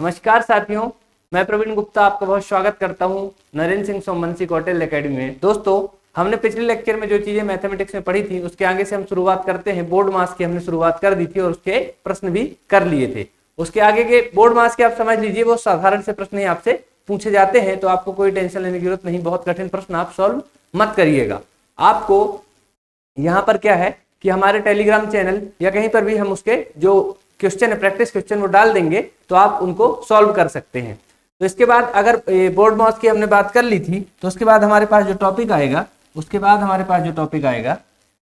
नमस्कार साथियों, मैं प्रवीण गुप्ता आपका बहुत स्वागत करता हूं नरेंद्र सिंह सोमवंशी कौटिल्य एकेडमी में। दोस्तों, हमने पिछले लेक्चर में जो चीजें मैथमेटिक्स में पढ़ी थी उसके आगे से हम शुरुआत करते हैं। बोर्ड मास की हमने शुरुआत कर दी थी और उसके प्रश्न भी कर लिए थे। उसके आगे के बोर्ड मास के आप समझ लीजिए, वो साधारण से प्रश्न ही आपसे पूछे जाते हैं, तो आपको कोई टेंशन लेने की जरूरत नहीं। बहुत कठिन प्रश्न आप सॉल्व मत करिएगा। आपको यहाँ पर क्या है कि हमारे टेलीग्राम चैनल या कहीं पर भी हम उसके जो क्वेश्चन है, प्रैक्टिस क्वेश्चन, वो डाल देंगे, तो आप उनको सॉल्व कर सकते हैं। तो इसके बाद अगर बोर्ड मास की हमने बात कर ली थी, तो उसके बाद हमारे पास जो टॉपिक आएगा,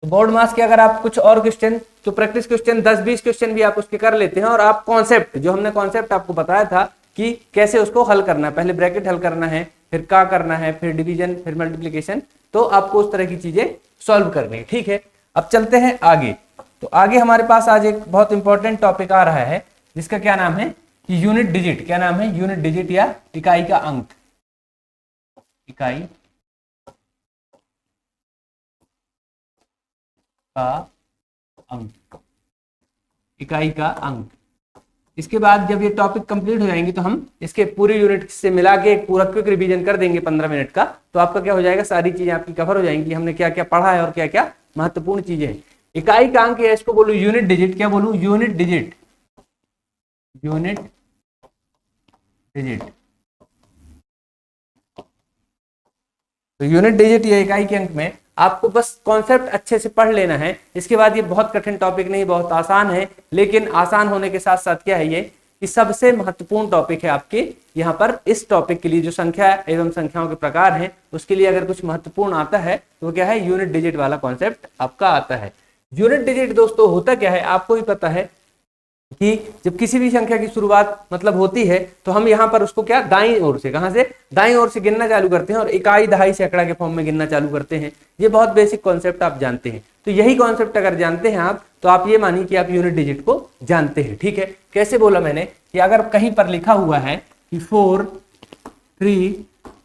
तो बोर्ड मास के अगर आप कुछ और क्वेश्चन, तो प्रैक्टिस क्वेश्चन 10-20 क्वेश्चन भी आप उसके कर लेते हैं, और आप कॉन्सेप्ट, जो हमने कॉन्सेप्ट आपको बताया था कि कैसे उसको हल करना है, पहले ब्रैकेट हल करना है, फिर का करना है, फिर डिवीजन, फिर मल्टीप्लिकेशन, तो आपको उस तरह की चीजें सॉल्व करनी है। ठीक है, अब चलते हैं आगे। तो आगे हमारे पास आज एक बहुत इंपॉर्टेंट टॉपिक आ रहा है, जिसका क्या नाम है कि यूनिट डिजिट। क्या नाम है? यूनिट डिजिट या इकाई का अंक। इकाई का अंक, इकाई का अंक। इसके बाद जब ये टॉपिक कंप्लीट हो जाएंगे, तो हम इसके पूरी यूनिट से मिला के एक पूरा क्विक रिवीजन कर देंगे 15 मिनट का। तो आपका क्या हो जाएगा, सारी चीजें आपकी कवर हो जाएंगी, हमने क्या क्या पढ़ा है और क्या क्या महत्वपूर्ण चीजें हैं। इकाई का अंक है, इसको बोलूं यूनिट डिजिट। क्या बोलूं? Unit digit. Unit digit. तो यूनिट डिजिट या इकाई के अंक में आपको बस कॉन्सेप्ट अच्छे से पढ़ लेना है। इसके बाद ये बहुत कठिन टॉपिक नहीं, बहुत आसान है, लेकिन आसान होने के साथ साथ क्या है ये कि सबसे महत्वपूर्ण टॉपिक है आपके यहाँ पर। इस टॉपिक के लिए जो संख्या एवं संख्याओं के प्रकार हैं, उसके लिए अगर कुछ महत्वपूर्ण आता है तो क्या है, यूनिट डिजिट वाला कॉन्सेप्ट आपका आता है। यूनिट डिजिट दोस्तों होता क्या है, आपको ही पता है कि जब किसी भी संख्या की शुरुआत मतलब होती है, तो हम यहाँ पर उसको क्या, दाईं ओर से, कहां से, दाईं ओर से गिनना चालू करते हैं और इकाई, दहाई, सैकड़ा के फॉर्म में गिनना चालू करते हैं। ये बहुत बेसिक कॉन्सेप्ट आप जानते हैं। तो यही कॉन्सेप्ट अगर जानते हैं आप, तो आप ये मानिए कि आप यूनिट डिजिट को जानते हैं। ठीक है, कैसे बोला मैंने कि अगर कहीं पर लिखा हुआ है कि 4 3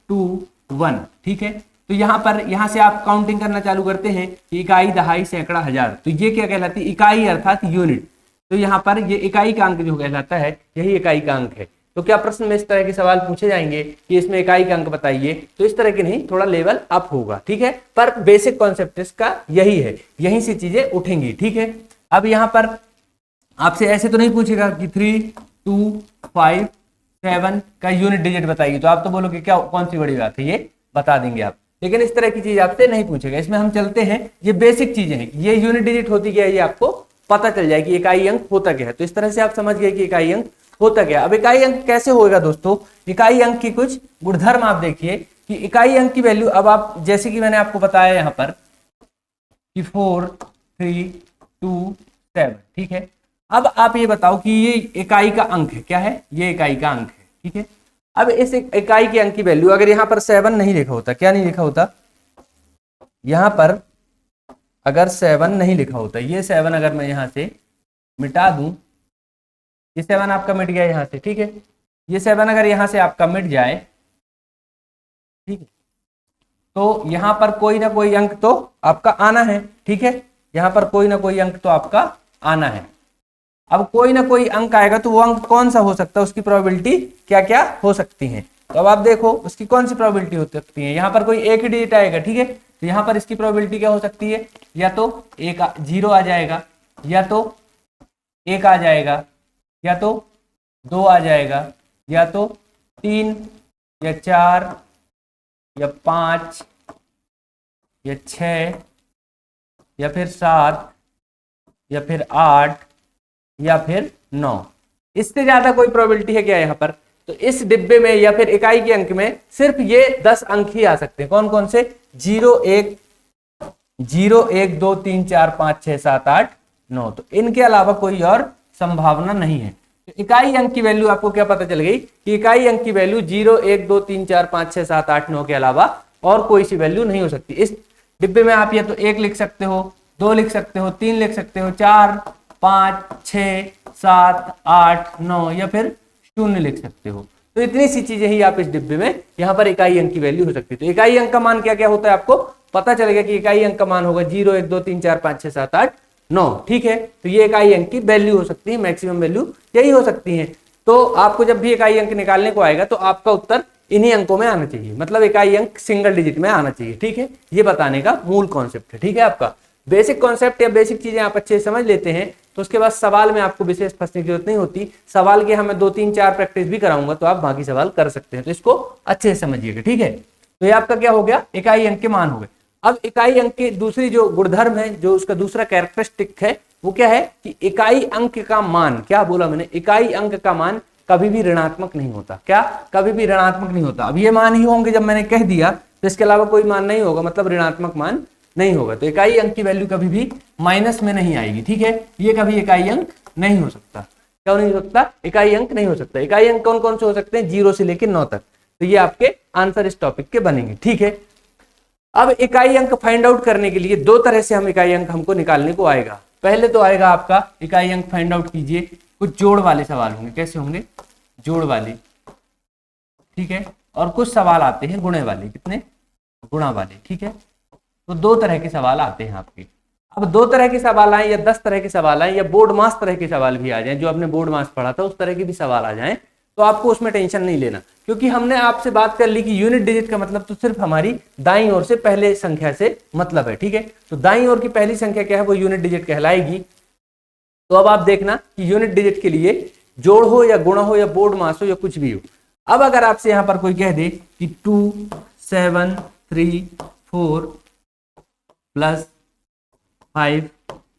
2 1, ठीक है, तो यहाँ से आप काउंटिंग करना चालू करते हैं कि इकाई, दहाई, सैकड़ा, हजार। तो ये क्या कहलाती है? इकाई अर्थात यूनिट। तो यहाँ पर ये इकाई का अंक जो कहलाता है, यही इकाई का अंक है। तो क्या प्रश्न में इस तरह के सवाल पूछे जाएंगे कि इसमें इकाई का अंक बताइए, तो इस तरह के नहीं, थोड़ा लेवल अप होगा। ठीक है, पर बेसिक कॉन्सेप्ट इसका यही है, यहीं से चीजें उठेंगी। ठीक है, अब यहाँ पर आपसे ऐसे तो नहीं पूछेगा कि 3 2 5 7 का यूनिट डिजिट बताइए, तो आप तो बोलोगे क्या, कौन सी बड़ी बात है, ये बता देंगे आप। लेकिन इस तरह की चीज आपसे नहीं पूछेगा। इसमें हम चलते हैं, ये बेसिक चीजें हैं। ये यूनिट डिजिट होती क्या है, ये आपको पता चल जाए कि इकाई अंक होता क्या है। तो इस तरह से आप समझ गए कि इकाई अंक होता क्या है। अब इकाई अंक कैसे होगा दोस्तों? इकाई अंक की कुछ गुणधर्म आप देखिए कि इकाई अंक की वैल्यू, अब आप जैसे कि मैंने आपको बताया यहाँ पर कि 4 3 2 7, ठीक है। अब आप ये बताओ कि ये इकाई का अंक है, क्या है, ये इकाई का अंक है। ठीक है, अब इस इकाई के अंक की वैल्यू, अगर यहाँ पर 7 नहीं लिखा होता, क्या नहीं लिखा होता, यहाँ पर अगर 7 नहीं लिखा होता, ये 7 अगर मैं यहां से मिटा दूं, ये 7 आपका मिट गया यहां से। ठीक है, ये 7 अगर यहां से आपका मिट जाए, ठीक है, तो यहां पर कोई ना कोई अंक तो आपका आना है। ठीक है, यहां पर कोई ना कोई अंक तो आपका आना है। अब कोई ना कोई अंक आएगा, तो वो अंक कौन सा हो सकता है, उसकी प्रोबेबिलिटी क्या क्या हो सकती है। तो अब आप देखो उसकी कौन सी प्रोबेबिलिटी हो सकती है। यहाँ पर कोई एक ही डिजिट आएगा, ठीक है, तो यहाँ पर इसकी प्रोबेबिलिटी क्या हो सकती है, या तो 0 आ जाएगा, या तो 1 आ जाएगा, या तो 2 आ जाएगा, या तो 3 या 4 या 5 या 6 या फिर 7 या फिर 8 या फिर 9। इससे ज्यादा कोई प्रोबेबिलिटी है क्या यहाँ पर? तो इस डिब्बे में या फिर इकाई के अंक में सिर्फ ये 10 अंक ही आ सकते हैं। कौन कौन से? 0 1 2 3 4 5 6 7 8 9। तो इनके अलावा कोई और संभावना नहीं है। तो इकाई अंक की वैल्यू आपको क्या पता चल गई कि इकाई अंक की वैल्यू 0 1 2 3 4 5 6 7 8 9 के अलावा और कोई सी वैल्यू नहीं हो सकती। इस डिब्बे में आप या तो 1 लिख सकते हो, 2 लिख सकते हो, 3 लिख सकते हो, 4 5 6 7 8 9 या फिर 0 लिख सकते हो। तो इतनी सी चीजें ही आप इस डिब्बे में यहाँ पर इकाई अंक की वैल्यू हो सकती है। तो इकाई अंक का मान क्या क्या होता है आपको पता चलेगा कि इकाई अंक का मान होगा 0 1 2 3 4 5 6 7 8 9। ठीक है, तो ये इकाई अंक की वैल्यू हो सकती है, मैक्सिमम वैल्यू यही हो सकती है। तो आपको जब भी इकाई अंक निकालने को आएगा तो आपका उत्तर इन्हीं अंकों में आना चाहिए, मतलब इकाई अंक सिंगल डिजिट में आना चाहिए। ठीक है, ये बताने का मूल कॉन्सेप्ट है। ठीक है, आपका बेसिक कॉन्सेप्ट या बेसिक चीजें आप अच्छे से समझ लेते हैं तो उसके बाद सवाल में आपको विशेष फंसने की जरूरत नहीं होती। सवाल के हमें 2-3-4 प्रैक्टिस भी कराऊंगा तो आप बाकी सवाल कर सकते हैं, तो इसको अच्छे से समझिएगा। ठीक है, तो ये आपका क्या हो गया, इकाई अंक के मान हो गए। अब इकाई अंक की दूसरी जो गुणधर्म है, जो उसका दूसरा कैरेक्टरिस्टिक है, वो क्या है कि इकाई अंक का मान, क्या बोला मैंने, इकाई अंक का मान कभी भी ऋणात्मक नहीं होता। क्या, कभी भी ऋणात्मक नहीं होता। अब ये मान ही होंगे जब मैंने कह दिया, तो इसके अलावा कोई मान नहीं होगा, मतलब ऋणात्मक मान नहीं होगा। तो इकाई अंक की वैल्यू कभी भी माइनस में नहीं आएगी। ठीक है, ये कभी इकाई अंक नहीं हो सकता। क्यों नहीं हो सकता, इकाई अंक नहीं हो सकता। इकाई अंक कौन कौन से हो सकते हैं, 0 से लेकर 9 तक। तो ये आपके आंसर इस टॉपिक के बनेंगे। ठीक है, अब इकाई अंक फाइंड आउट करने के लिए दो तरह से हम इकाई अंक हमको निकालने को आएगा। पहले तो आएगा आपका इकाई अंक फाइंड आउट कीजिए, कुछ जोड़ वाले सवाल होंगे। कैसे होंगे, जोड़ वाले। ठीक है, और कुछ सवाल आते हैं गुणे वाले। कितने, गुणा वाले। ठीक है, तो दो तरह के सवाल आते हैं आपके। अब दो तरह के सवाल आए या 10 तरह के सवाल आए या बोर्ड मास तरह के सवाल भी आ जाएं, जो आपने बोर्ड मास पढ़ा था उस तरह के भी सवाल आ जाएं, तो आपको उसमें टेंशन नहीं लेना, क्योंकि हमने आपसे बात कर ली कि यूनिट डिजिट का मतलब तो सिर्फ हमारी दाईं ओर से पहले संख्या से मतलब है। ठीक है, तो दाईं ओर की पहली संख्या क्या है, वो यूनिट डिजिट कहलाएगी। तो अब आप देखना कि यूनिट डिजिट के लिए जोड़ हो या गुणा हो या बोर्ड मास हो या कुछ भी हो। अब अगर आपसे यहां पर कोई कह दे कि 2 7 3 4 प्लस 5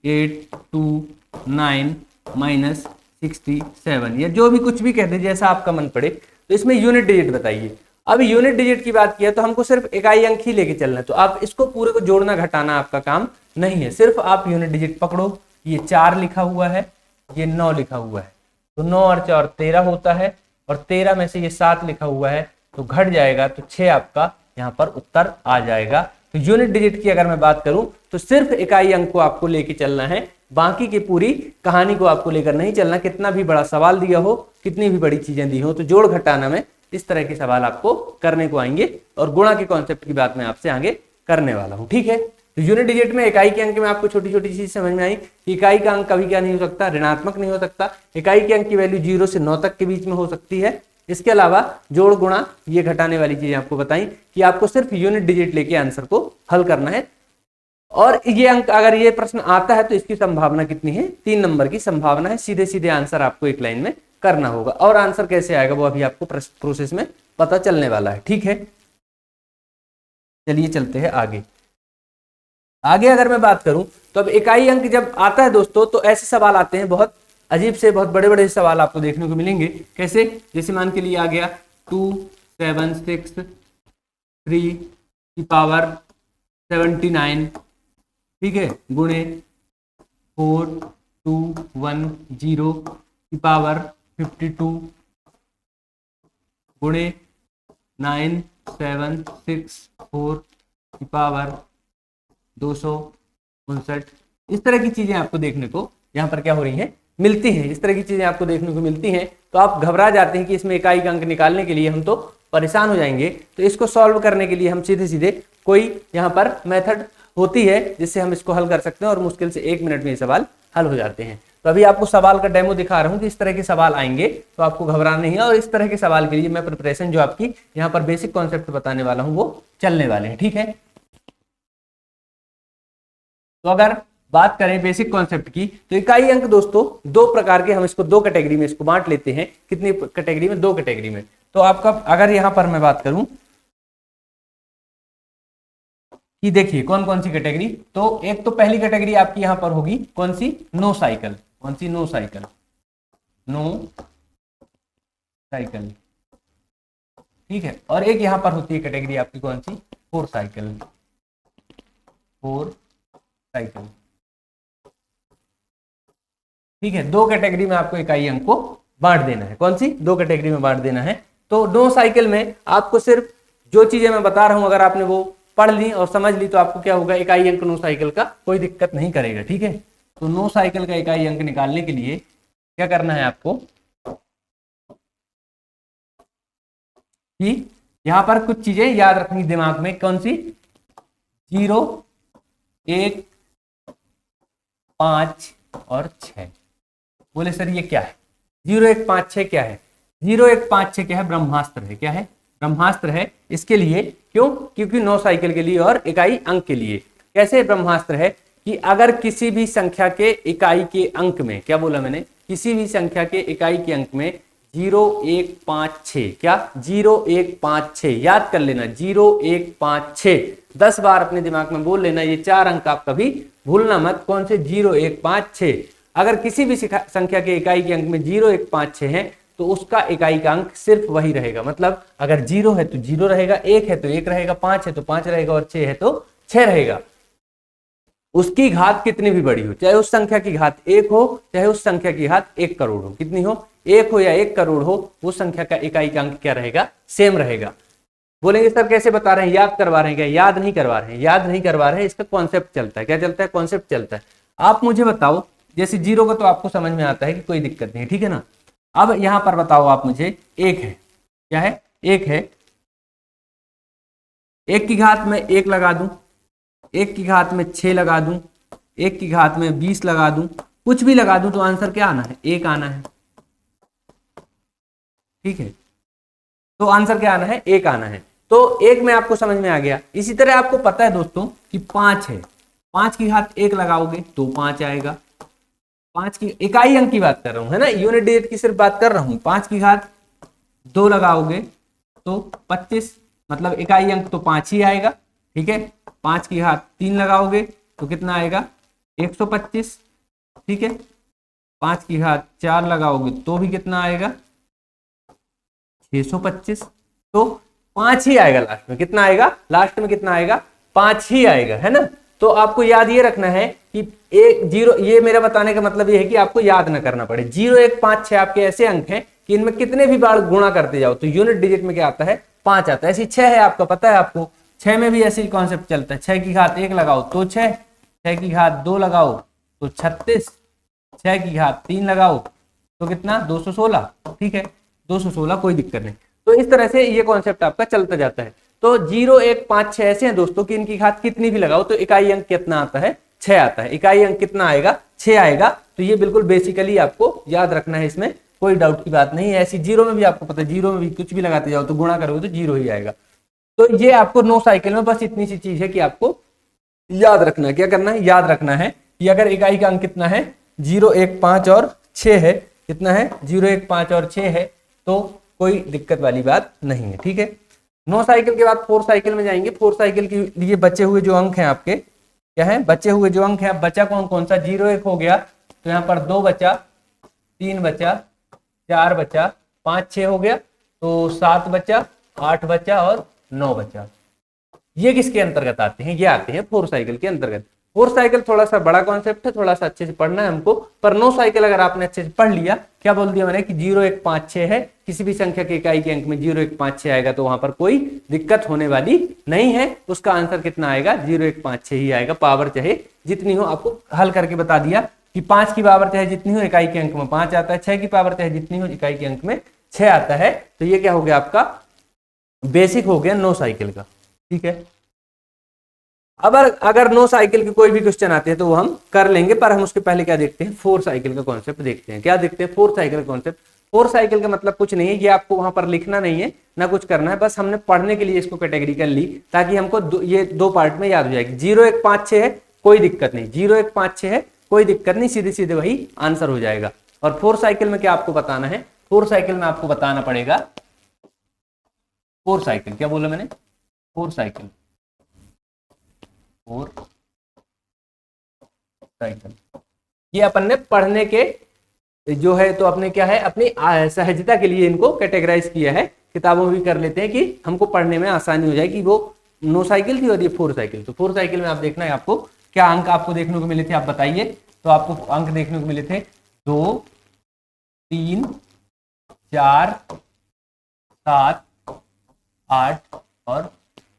8 2 9 माइनस 67 या जो भी कुछ भी कहते हैं, जैसा आपका मन पड़े, तो इसमें यूनिट डिजिट बताइए। अब यूनिट डिजिट की बात किया तो हमको सिर्फ इकाई अंक ही लेके चलना है, तो आप इसको पूरे को जोड़ना घटाना आपका काम नहीं है। सिर्फ आप यूनिट डिजिट पकड़ो, ये 4 लिखा हुआ है, ये 9 लिखा हुआ है, तो 9 और 4 13 होता है, और 13 में से ये 7 लिखा हुआ है तो घट जाएगा, तो 6 आपका यहाँ पर उत्तर आ जाएगा। तो यूनिट डिजिट की अगर मैं बात करूं तो सिर्फ इकाई अंक को आपको लेके चलना है, बाकी की पूरी कहानी को आपको लेकर नहीं चलना। कितना भी बड़ा सवाल दिया हो, कितनी भी बड़ी चीजें दी हो, तो जोड़ घटाना में इस तरह के सवाल आपको करने को आएंगे, और गुणा के कॉन्सेप्ट की बात मैं आपसे आगे करने वाला हूं। ठीक है, तो यूनिट डिजिट में इकाई के अंक में आपको छोटी छोटी चीज समझ में आई कि इकाई का अंक कभी क्या नहीं हो सकता, ऋणात्मक नहीं हो सकता। इकाई के अंक की वैल्यू 0 से 9 तक के बीच में हो सकती है। इसके अलावा जोड़ गुणा ये घटाने वाली चीजें आपको बताई कि आपको सिर्फ यूनिट डिजिट लेके आंसर को हल करना है। और ये अंक अगर ये प्रश्न आता है तो इसकी संभावना कितनी है, 3 नंबर की संभावना है। सीधे सीधे आंसर आपको एक लाइन में करना होगा, और आंसर कैसे आएगा वो अभी आपको प्रोसेस में पता चलने वाला है। ठीक है, चलिए चलते हैं आगे। आगे अगर मैं बात करूं तो अब इकाई अंक जब आता है दोस्तों, तो ऐसे सवाल आते हैं, बहुत अजीब से, बहुत बड़े बड़े सवाल आपको देखने को मिलेंगे। कैसे, जैसे मान के लिए आ गया 2 7 6 3 की पावर 79, ठीक है, गुणे 4 2 1 0 की पावर 52, गुणे 9 7 6 4 की पावर 259। इस तरह की चीजें आपको देखने को यहाँ पर क्या हो रही हैं, मिलती हैं। इस तरह की चीजें आपको देखने को मिलती हैं, तो आप घबरा जाते हैं कि इसमें इकाई का अंक निकालने के लिए हम तो परेशान हो जाएंगे। तो इसको सॉल्व करने के लिए हम सीधे सीधे कोई यहाँ पर मेथड होती है जिससे हम इसको हल कर सकते हैं, और मुश्किल से 1 मिनट में ये सवाल हल हो जाते हैं। तो अभी आपको सवाल का डेमो दिखा रहा हूँ कि इस तरह के सवाल आएंगे, तो आपको घबराना नहीं है। और इस तरह के सवाल के लिए मैं प्रिपरेशन जो आपकी यहाँ पर बेसिक कॉन्सेप्ट बताने वाला हूँ वो चलने वाले हैं। ठीक है, तो अगर बात करें बेसिक कॉन्सेप्ट की, तो इकाई अंक दोस्तों दो प्रकार के, हम इसको दो कैटेगरी में इसको बांट लेते हैं। कितनी कैटेगरी में, 2 कैटेगरी में। तो आपका अगर यहां पर मैं बात करूं कि देखिए कौन कौन सी कैटेगरी, तो एक तो पहली कैटेगरी आपकी यहां पर होगी कौन सी, नो साइकिल। कौन सी, नो साइकिल, नो साइकिल, ठीक है। और एक यहां पर होती है कैटेगरी आपकी कौन सी, 4 साइकिल, 4 साइकिल, ठीक है। 2 कैटेगरी में आपको इकाई अंक को बांट देना है। कौन सी, 2 कैटेगरी में बांट देना है। तो 2 साइकिल में आपको सिर्फ जो चीजें मैं बता रहा हूं अगर आपने वो पढ़ ली और समझ ली, तो आपको क्या होगा, इकाई अंक 9 साइकिल का कोई दिक्कत नहीं करेगा। ठीक है, तो 9 साइकिल का इकाई अंक निकालने के लिए क्या करना है आपको कि यहां पर कुछ चीजें याद रखनी दिमाग में। कौन सी, 0 1 5 और 6। बोले सर ये क्या है, 0156 क्या है? 0156 क्या है? ब्रह्मास्त्र है। क्या है? ब्रह्मास्त्र है। इसके लिए क्यों? क्योंकि 9 साइकिल के लिए और इकाई अंक के लिए। कैसे ब्रह्मास्त्र है? कि अगर किसी भी संख्या के इकाई के अंक में, क्या बोला मैंने? किसी भी संख्या के इकाई के अंक में 0156, क्या 0156 याद कर लेना, 0156 10 बार अपने दिमाग में बोल लेना। ये 4 अंक आप कभी भूलना मत। कौन से? 0156। अगर किसी भी संख्या के इकाई के अंक में 0156 है तो उसका इकाई का अंक सिर्फ वही रहेगा। मतलब अगर 0 है तो 0 रहेगा, 1 है तो 1 रहेगा, 5 है तो 5 रहेगा और 6 है तो 6 रहेगा। उसकी घात कितनी भी बड़ी हो, चाहे उस संख्या की घात 1 हो, चाहे उस संख्या की घात 1 करोड़ हो, कितनी हो? 1 हो या 1 करोड़ हो, वो संख्या का इकाई का अंक क्या रहेगा? सेम रहेगा। बोलेंगे सर कैसे बता रहे हैं? याद करवा रहे हैं क्या? याद नहीं करवा रहे हैं, याद नहीं करवा रहे हैं, इसका कॉन्सेप्ट चलता है। क्या चलता है? कॉन्सेप्ट चलता है। आप मुझे बताओ, जैसे 0 का तो आपको समझ में आता है कि कोई दिक्कत नहीं, ठीक है ना। अब यहां पर बताओ आप मुझे, 1 है। क्या है? 1 है। 1 की घात में 1 लगा दूं, 1 की घात में 6 लगा दूं, 1 की घात में 20 लगा दूं, कुछ भी लगा दूं तो आंसर क्या आना है? 1 आना है। ठीक है, तो आंसर क्या आना है? 1 आना है। तो 1 में आपको समझ में आ गया। इसी तरह आपको पता है दोस्तों कि 5 है, 5 की घात 1 लगाओगे तो 5 आएगा। 5 की इकाई अंक की बात कर रहा हूं, है ना, यूनिट डिजिट की सिर्फ बात कर रहा हूं। 5 की घात 2 लगाओगे तो 25, मतलब इकाई अंक तो 5 ही आएगा। ठीक है, 5 की घात 3 लगाओगे तो कितना आएगा? 125। ठीक है, 5 की घात 4 लगाओगे तो भी कितना आएगा? 625। तो 5 ही आएगा लास्ट में। कितना आएगा? लास्ट में कितना आएगा? 5 ही आएगा, है ना। तो आपको याद ये रखना है कि 1 0, ये मेरा बताने का मतलब ये है कि आपको याद ना करना पड़े। 0 1 5 6 आपके ऐसे अंक हैं कि इनमें कितने भी बार गुणा करते जाओ तो यूनिट डिजिट में क्या आता है? 5 आता है। ऐसी 6 है, आपका पता है आपको। 6 में भी ऐसे ही कॉन्सेप्ट चलता है। 6 की घात 1 लगाओ तो 6, 6 की घात 2 लगाओ तो 36, 6 की घात 3 लगाओ तो कितना? 216। ठीक है, 216, कोई दिक्कत नहीं। तो इस तरह से ये कॉन्सेप्ट आपका चलता जाता है। तो 0 1 5 6 ऐसे हैं दोस्तों कि इनकी घात कितनी भी लगाओ तो इकाई अंक कितना आता है? 6 आता है। इकाई अंक कितना आएगा? 6 आएगा। तो ये बिल्कुल बेसिकली आपको याद रखना है, इसमें कोई डाउट की बात नहीं है। ऐसी 0 में भी आपको पता है, 0 में भी कुछ भी लगाते जाओ तो गुणा करोगे तो 0 ही आएगा। तो ये आपको 9 साइकिल में बस इतनी सी चीज है कि आपको याद रखना है। क्या करना है? याद रखना है कि अगर इकाई का अंक कितना है? 0 1 5 और 6 है। कितना है? 0 1 5 और 6 है, तो कोई दिक्कत वाली बात नहीं है। ठीक है, 9 साइकिल के बाद 4 साइकिल में जाएंगे। 4 साइकिल के लिए बचे हुए जो अंक हैं आपके, क्या है? बचे हुए जो अंक हैं, बचा कौन कौन सा? 0 1 हो गया तो यहाँ पर 2 बचा, 3 बचा, 4 बचा, 5 6 हो गया तो 7 बचा, 8 बचा और 9 बचा। ये किसके अंतर्गत आते हैं? ये आते हैं 4 साइकिल के अंतर्गत। 4 साइकिल थोड़ा सा बड़ा कॉन्सेप्ट है, थोड़ा सा अच्छे से पढ़ना है हमको। पर 9 साइकिल अगर आपने अच्छे से पढ़ लिया, क्या बोल दिया मैंने कि 0 1 5 6 है, किसी भी संख्या के इकाई के अंक में 0 1 5 6 आएगा तो वहां पर कोई दिक्कत होने वाली नहीं है। उसका आंसर कितना आएगा? 0 1 5 6 ही आएगा। पावर चाहे जितनी हो, आपको हल करके बता दिया कि 5 की पावर चाहे जितनी हो, इकाई के अंक में 5 आता है। 6 की पावर चाहे जितनी हो, इकाई के अंक में 6 आता है। तो ये क्या हो गया? आपका बेसिक हो गया 9 साइकिल का। ठीक है, अब अगर 9 साइकिल के कोई भी क्वेश्चन आते हैं तो वो हम कर लेंगे, पर हम उसके पहले क्या देखते हैं? 4 साइकिल का कॉन्सेप्ट देखते हैं। क्या देखते हैं? 4 साइकिल का कॉन्सेप्ट। 4 साइकिल का मतलब कुछ नहीं है, ये आपको वहां पर लिखना नहीं है ना कुछ करना है, बस हमने पढ़ने के लिए इसको कैटेगरी कर ली ताकि हमको ये 2 पार्ट में याद हो जाएगी। 0 1 5 6 है, कोई दिक्कत नहीं। 0 1 5 6 है, कोई दिक्कत नहीं, सीधे सीधे वही आंसर हो जाएगा। और 4 साइकिल में क्या आपको बताना है? 4 साइकिल में आपको बताना पड़ेगा 4 साइकिल। क्या बोला मैंने? 4 साइकिल, 4 साइकिल। ये अपन ने पढ़ने के जो है तो अपने क्या है, अपनी सहजता के लिए इनको कैटेगराइज किया है। किताबों में भी कर लेते हैं कि हमको पढ़ने में आसानी हो जाए कि वो 9 साइकिल थी और ये 4 साइकिल। तो 4 साइकिल में आप देखना है आपको क्या अंक आपको देखने को मिले थे, आप बताइए। तो आपको अंक देखने को मिले थे 2 3 4 7 8 और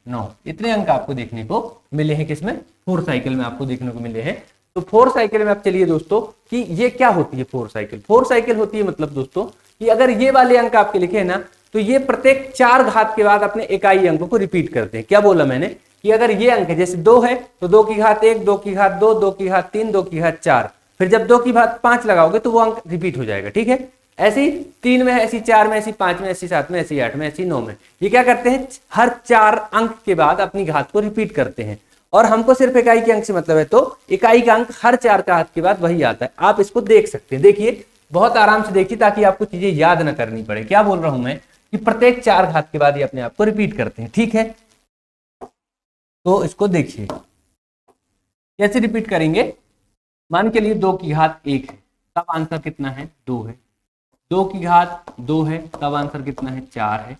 9। इतने अंक आपको देखने को मिले हैं। किसमें? 4 साइकिल में आपको देखने को मिले हैं। तो 4 साइकिल में आप चलिए दोस्तों कि ये क्या होती है 4 साइकिल? 4 साइकिल होती है मतलब दोस्तों कि अगर ये वाले अंक आपके लिखे हैं ना, तो ये प्रत्येक 4 घात के बाद अपने इकाई अंकों को रिपीट करते हैं। क्या बोला मैंने कि अगर ये अंक है, जैसे 2 है तो 2 की घात 1, 2 की घात 2, 2 की घात 3, 2 की घात 4, फिर जब 2 की घात 5 लगाओगे तो वो अंक रिपीट हो जाएगा। ठीक है, ऐसे ही 3 में है, ऐसी 4 में, ऐसी 5 में, ऐसी 7 में, ऐसी 8 में, ऐसी 9 में। ये क्या करते हैं, हर 4 अंक के बाद अपनी घात को रिपीट करते हैं। और हमको सिर्फ इकाई के अंक से मतलब है, तो इकाई का अंक हर 4 का अंक के बाद वही आता है। आप इसको देख सकते हैं, देखिए बहुत आराम से देखिए, ताकि आपको चीजें याद ना करनी पड़े। क्या बोल रहा हूं मैं कि प्रत्येक 4 घात के बाद ये अपने आप को रिपीट करते हैं, ठीक है। तो इसको देखिए कैसे रिपीट करेंगे। मान के लिए 2 की घात 1 है, तब आंसर कितना है, 2 है। 2 की घात 2 है, तब आंसर कितना है, 4 है।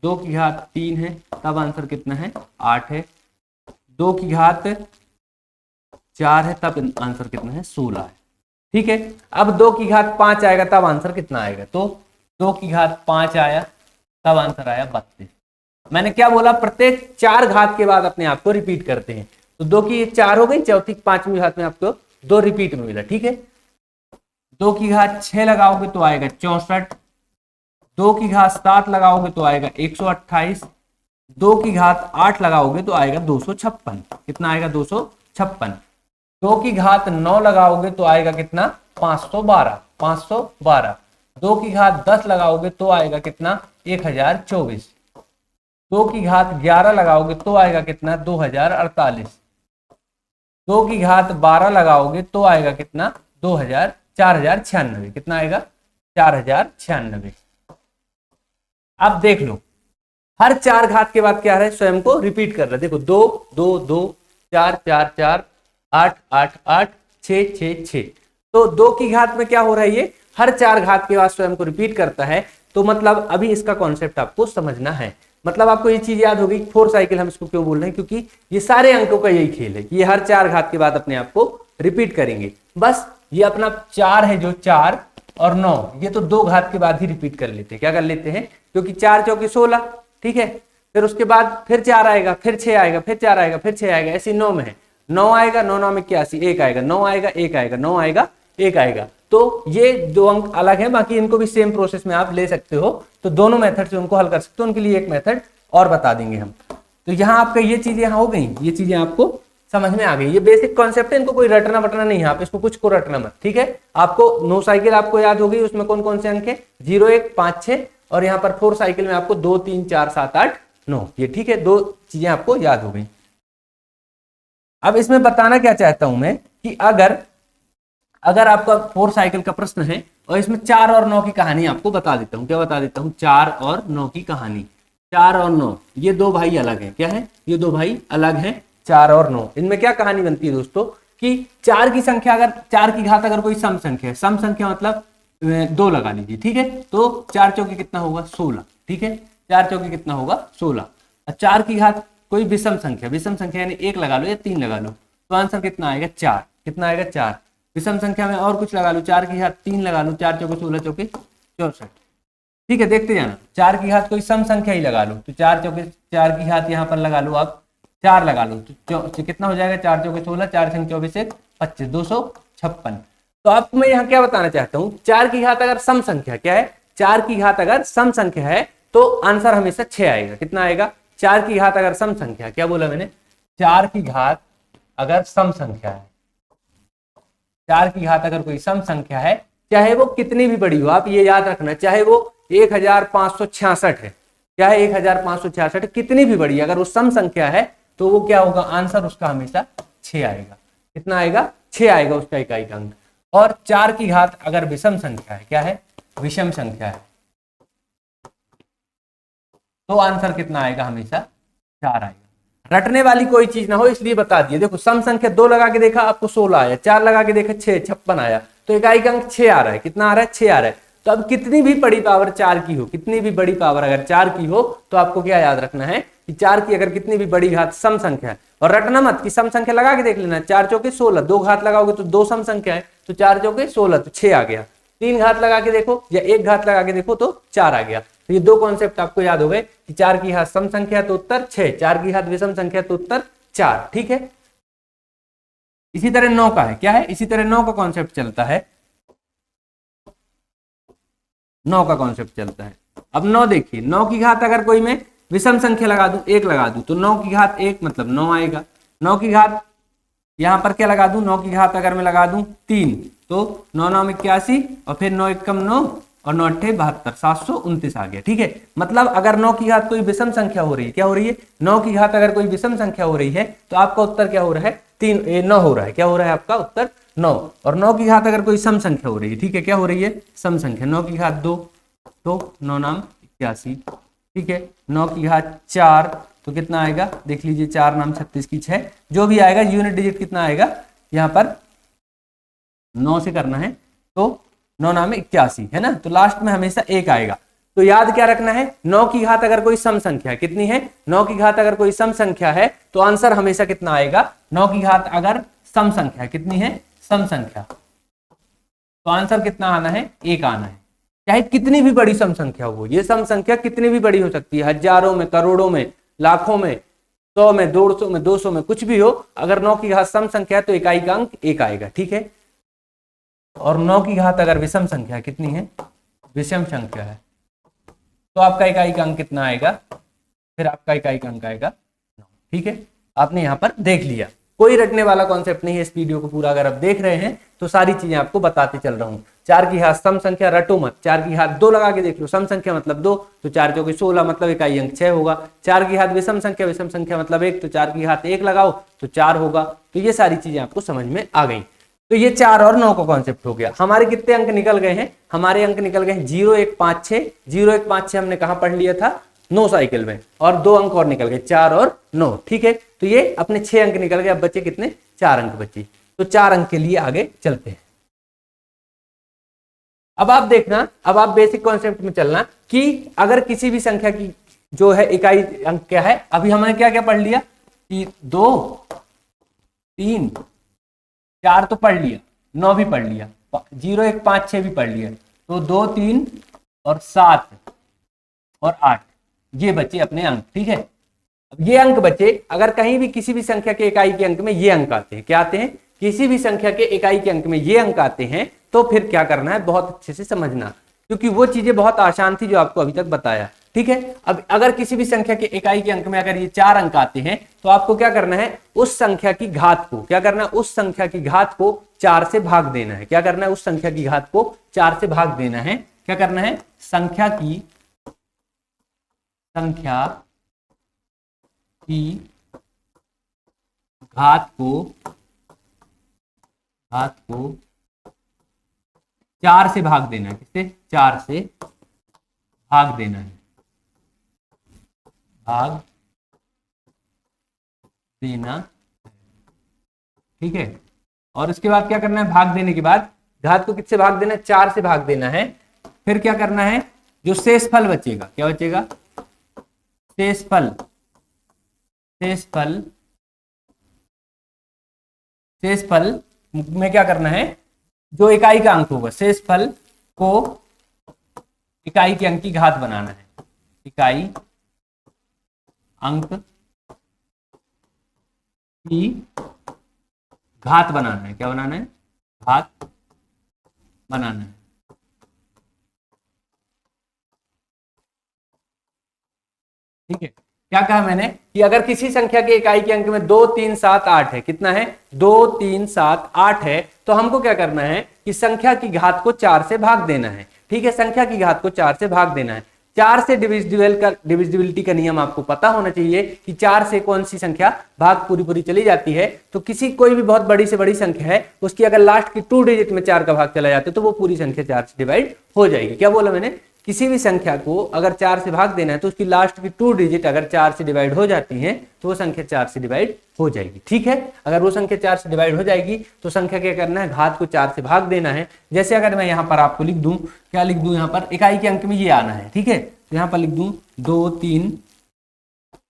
2 की घात 3 है, तब आंसर कितना है, 8 है। 2 की घात 4 है, तब आंसर कितना है, 16 है, ठीक है। अब 2 की घात 5 आएगा, तब आंसर कितना आएगा, तो 2 की घात 5 आया, तब आंसर आया 32। मैंने क्या बोला, प्रत्येक 4 घात के बाद अपने आप को रिपीट करते हैं। तो 2 की 4 हो गई, चौथी 5वीं घात में आपको 2 रिपीट में मिला, ठीक है। 2 की घात 6 लगाओगे तो आएगा 64। 2 की घात 7 लगाओगे तो आएगा 128। 2 की घात 8 लगाओगे तो आएगा 256। कितना आएगा, 256। 2 की घात 9 लगाओगे तो आएगा कितना, 512। 512। 2 की घात 10 लगाओगे तो आएगा कितना, 1024। 2 की घात 11 लगाओगे तो आएगा कितना, 2048। 2 की घात 12 लगाओगे तो आएगा कितना, 4096। कितना आएगा, 4096। अब देख लो, हर 4 घात के बाद क्या है, स्वयं को रिपीट कर रहा है। देखो 2 2 2 4 4 4 8 8 8 6 6 6। तो 2 की घात में क्या हो रहा है, ये हर 4 घात के बाद स्वयं को रिपीट करता है। तो मतलब अभी इसका कॉन्सेप्ट आपको समझना है। मतलब आपको ये चीज याद होगी, 4 साइकिल हम इसको क्यों बोल रहे हैं, क्योंकि ये सारे अंकों का यही खेल है कि ये हर 4 घात के बाद अपने आप को रिपीट करेंगे। बस ये अपना 4 है, जो 4 और 9 ये तो 2 घात के बाद ही रिपीट कर लेते हैं। क्या कर लेते हैं, क्योंकि 4 चौके 16, ठीक है। फिर उसके बाद फिर 4 आएगा, फिर 6 आएगा, फिर 4 आएगा, फिर 6 आएगा, ऐसे 9 में है, 9 आएगा, 9 9 में 81, 1 आएगा, 9 आएगा, 1 आएगा, 9 आएगा, 1 आएगा। तो ये 2 अंक अलग है, बाकी इनको भी सेम प्रोसेस में आप ले सकते हो। तो दोनों मेथड से उनको हल कर सकते हो, उनके लिए एक मेथड और बता देंगे हम। तो यहाँ आपका ये चीजें यहाँ हो गई, ये चीजें आपको समझ में आ गई। ये बेसिक कॉन्सेप्ट है, इनको कोई रटना वटना नहीं है, आप इसको कुछ को रटना मत, ठीक है। आपको 9 साइकिल आपको याद हो गई, उसमें कौन कौन से अंक है, 0 1 5 6, और यहाँ पर 4 साइकिल में आपको 2 3 4 7 8 9, ये ठीक है, 2 चीजें आपको याद हो गई। अब इसमें बताना क्या चाहता हूं मैं कि अगर आपका 4 साइकिल का प्रश्न है और इसमें 4 और 9 की कहानी आपको बता देता हूं। क्या बता देता हूं, 4 और 9 की कहानी। 4 और 9 ये 2 भाई अलग हैं। क्या है, ये 2 भाई अलग हैं, 4 और 9। इनमें क्या कहानी बनती है दोस्तों कि 4 की संख्या, अगर 4 की घात अगर कोई सम संख्या है, सम संख्या मतलब 2 लगा लीजिए, ठीक है। तो 4 चौके कितना होगा, 16, ठीक है। 4 चौके कितना होगा, 16। 4 की घात कोई विषम संख्या, विषम संख्या यानी 1 लगा लो या 3 लगा लो, तो आंसर कितना आएगा, 4। कितना आएगा, 4। विषम संख्या में और कुछ लगा लो, 4 की घात 3 लगा लो, 4 चौके 16 चौके 64, ठीक है। देखते जाना, 4 की घात कोई सम संख्या ही लगा लो, तो 4 चौके 4 की घात यहाँ पर लगा लो, आप 4 लगा लो, तो कितना हो जाएगा, 4 चौके 16, 4 संग 24 1 25, 256। तो आपको मैं यहाँ क्या बताना चाहता हूँ, 4 की घात अगर सम संख्या, क्या है, 4 की घात अगर सम संख्या है तो आंसर हमेशा 6 आएगा। कितना आएगा, 4 की घात अगर सम संख्या, क्या बोला मैंने, 4 की घात अगर सम संख्या है, 4 की घात अगर कोई सम संख्या है, चाहे वो कितनी भी बड़ी हो, आप ये याद रखना, चाहे वो 1566 है, क्या है 1566, कितनी भी बड़ी अगर वो सम संख्या है तो वो क्या होगा, आंसर उसका हमेशा 6 आएगा। कितना आएगा, 6 आएगा उसका इकाई का अंक। और 4 की घात अगर विषम संख्या है, क्या है, विषम संख्या है, तो आंसर कितना आएगा, हमेशा 4 आएगा। रटने वाली कोई चीज ना हो इसलिए बता दिए। देखो सम संख्या 2 लगा के देखा आपको 16 आया, 4 लगा के देखा 6 56 आया, तो इकाई का अंक 6 आ रहा है। कितना आ रहा है, 6 आ रहा है। तो अब कितनी भी बड़ी पावर 4 की हो, कितनी भी बड़ी पावर अगर 4 की हो, तो आपको क्या याद रखना है कि 4 की अगर कितनी भी बड़ी घात सम संख्या है, और रटना मत कि सम संख्या लगा के देख लेना, 4 चौके 16, 2 घात लगाओगे तो 2 सम संख्या है, तो 4 चौके 16 तो 6 आ गया। 3 घात लगा के देखो या 1 घात लगा के देखो तो 4 आ गया। तो ये 2 कॉन्सेप्ट आपको याद हो गए कि 4 की घात सम संख्या तो उत्तर 6, 4 की घात विषम संख्या तो उत्तर 4, ठीक है। इसी तरह 9 का है, क्या है, इसी तरह 9 का कॉन्सेप्ट चलता है, 9 का कॉन्सेप्ट चलता है। अब 9 देखिए, 9 की घात अगर कोई मैं विषम संख्या लगा दूं, 1 लगा दूं, तो 9 की घात 1 मतलब 9 आएगा। 9 की घात यहां पर क्या लगा दूं, 9 की घात अगर मैं लगा दूं 3, तो 9 9 में 81, और फिर 9 1 9, और 9 8 72, 729 आ गया। ठीक है, मतलब अगर 9 की घात कोई विषम संख्या हो रही है, क्या हो रही है, 9 की घात अगर कोई विषम संख्या हो रही है तो आपका उत्तर क्या हो रहा है, 9 हो रहा है। क्या हो रहा है आपका उत्तर 9। और 9 की घात अगर कोई सम संख्या हो रही है, ठीक है, क्या हो रही है, सम संख्या, 9 की घात 2 तो 9 नाम 81। ठीक है, 9 की घात 4 तो कितना आएगा, देख लीजिए, 4 नाम 36 की 6, जो भी आएगा यूनिट डिजिट कितना आएगा, यहाँ पर 9 से करना है तो 9 नाम 81 है ना, तो लास्ट में हमेशा 1 आएगा। तो याद क्या रखना है, 9 की घात अगर कोई सम संख्या है, कितनी है, 9 की घात अगर कोई सम संख्या है तो आंसर हमेशा कितना आएगा, 9 की घात अगर सम संख्या कितनी है, सम संख्या, तो आंसर कितना आना है, 1 आना है। चाहे कितनी भी बड़ी सम संख्या हो, ये सम संख्या कितनी भी बड़ी हो सकती है, हजारों में, करोड़ों में, लाखों में, 100 में, 150 में, 200 में, कुछ भी हो, अगर 9 की घात सम संख्या है तो इकाई का अंक 1 आएगा। ठीक है, और 9 की घात अगर विषम संख्या कितनी है, विषम संख्या है, तो आपका इकाई का अंक कितना आएगा, फिर आपका इकाई का अंक आएगा 9। ठीक है, आपने यहां पर देख लिया, कोई रटने वाला कॉन्सेप्ट नहीं है इस वीडियो को पूरा अगर आप देख रहे हैं तो सारी चीजें आपको बताते चल रहा हूं। 4 की घात सम संख्या रटो मत, 4 की घात 2 लगा के देख लो, सम संख्या मतलब 2 तो 4 चौके 16 मतलब इकाई अंक 6 होगा। 4 की घात विषम संख्या मतलब 1 तो 4 की घात 1 लगाओ तो 4 होगा। तो ये सारी चीजें आपको समझ में आ गई। तो ये 4 और 9 का कॉन्सेप्ट हो गया। हमारे कितने अंक निकल गए हैं, हमारे अंक निकल गए हैं 0 1 5 6, 0 1 5 6 हमने कहां पढ़ लिया था, 9 साइकिल में, और 2 अंक और निकल गए 4 और 9। ठीक है, तो ये अपने 6 अंक निकल गए, अब बचे कितने, 4 अंक बचे। तो 4 अंक के लिए आगे चलते हैं। अब आप देखना, अब आप बेसिक कॉन्सेप्ट में चलना कि अगर किसी भी संख्या की जो है इकाई अंक क्या है, अभी हमने क्या क्या पढ़ लिया कि 2 3 4 तो पढ़ लिया, 9 भी पढ़ लिया, 0 1 5 6 भी पढ़ लिया, तो 2 3 और 7 और 8 ये बचे अपने अंक। ठीक है, अब ये अंक बचे, अगर कहीं भी किसी भी संख्या के इकाई के अंक में ये अंक आते हैं, क्या आते हैं, किसी भी संख्या के इकाई के अंक में ये अंक आते हैं, तो फिर क्या करना है, बहुत अच्छे से समझना, क्योंकि वो चीजें बहुत आसान थी जो आपको अभी तक बताया। ठीक है, अब अगर किसी भी संख्या के इकाई के अंक में अगर ये 4 अंक आते हैं तो आपको क्या करना है, उस संख्या की घात को, क्या करना है, उस संख्या की घात को 4 से भाग देना है। क्या करना है, उस संख्या की घात को 4 से भाग देना है। क्या करना है, संख्या की घात को 4 से भाग देना है। किससे, 4 से भाग देना है, भाग देना। ठीक है, और उसके बाद क्या करना है, भाग देने के बाद घात को किससे भाग देना है, 4 से भाग देना है। फिर क्या करना है, जो शेषफल बचेगा, क्या बचेगा, शेषफल में क्या करना है, जो इकाई का अंक होगा, शेषफल को इकाई के अंक की घात बनाना है, इकाई अंक की घात बनाना है। क्या बनाना है, घात बनाना है। ठीक है, क्या कहा मैंने कि अगर किसी संख्या के इकाई के अंक में 2 3 7 8 है, कितना है, 2 3 7 8 है, तो हमको क्या करना है कि संख्या की घात को 4 से भाग देना है। ठीक है, संख्या की घात को 4 से भाग देना है। 4 से डिविजिबिलिटी का नियम आपको पता होना चाहिए कि 4 से कौन सी संख्या भाग पूरी चली जाती है। तो किसी कोई भी बहुत बड़ी से बड़ी संख्या है, उसकी अगर लास्ट की 2 डिजिट में 4 का भाग चला जाता है तो वो पूरी संख्या 4 से डिवाइड हो जाएगी। क्या बोला मैंने, किसी भी संख्या को अगर 4 से भाग देना है तो उसकी लास्ट की 2 डिजिट अगर 4 से डिवाइड हो जाती हैं तो वो संख्या 4 से डिवाइड हो जाएगी। ठीक है, अगर वो संख्या 4 से डिवाइड हो जाएगी तो संख्या क्या करना है, घात को 4 से भाग देना है। जैसे अगर मैं यहाँ पर आपको लिख दूं, क्या लिख दूं, यहाँ पर इकाई के अंक में ये आना है। ठीक है, तो यहाँ पर लिख दूं 2 3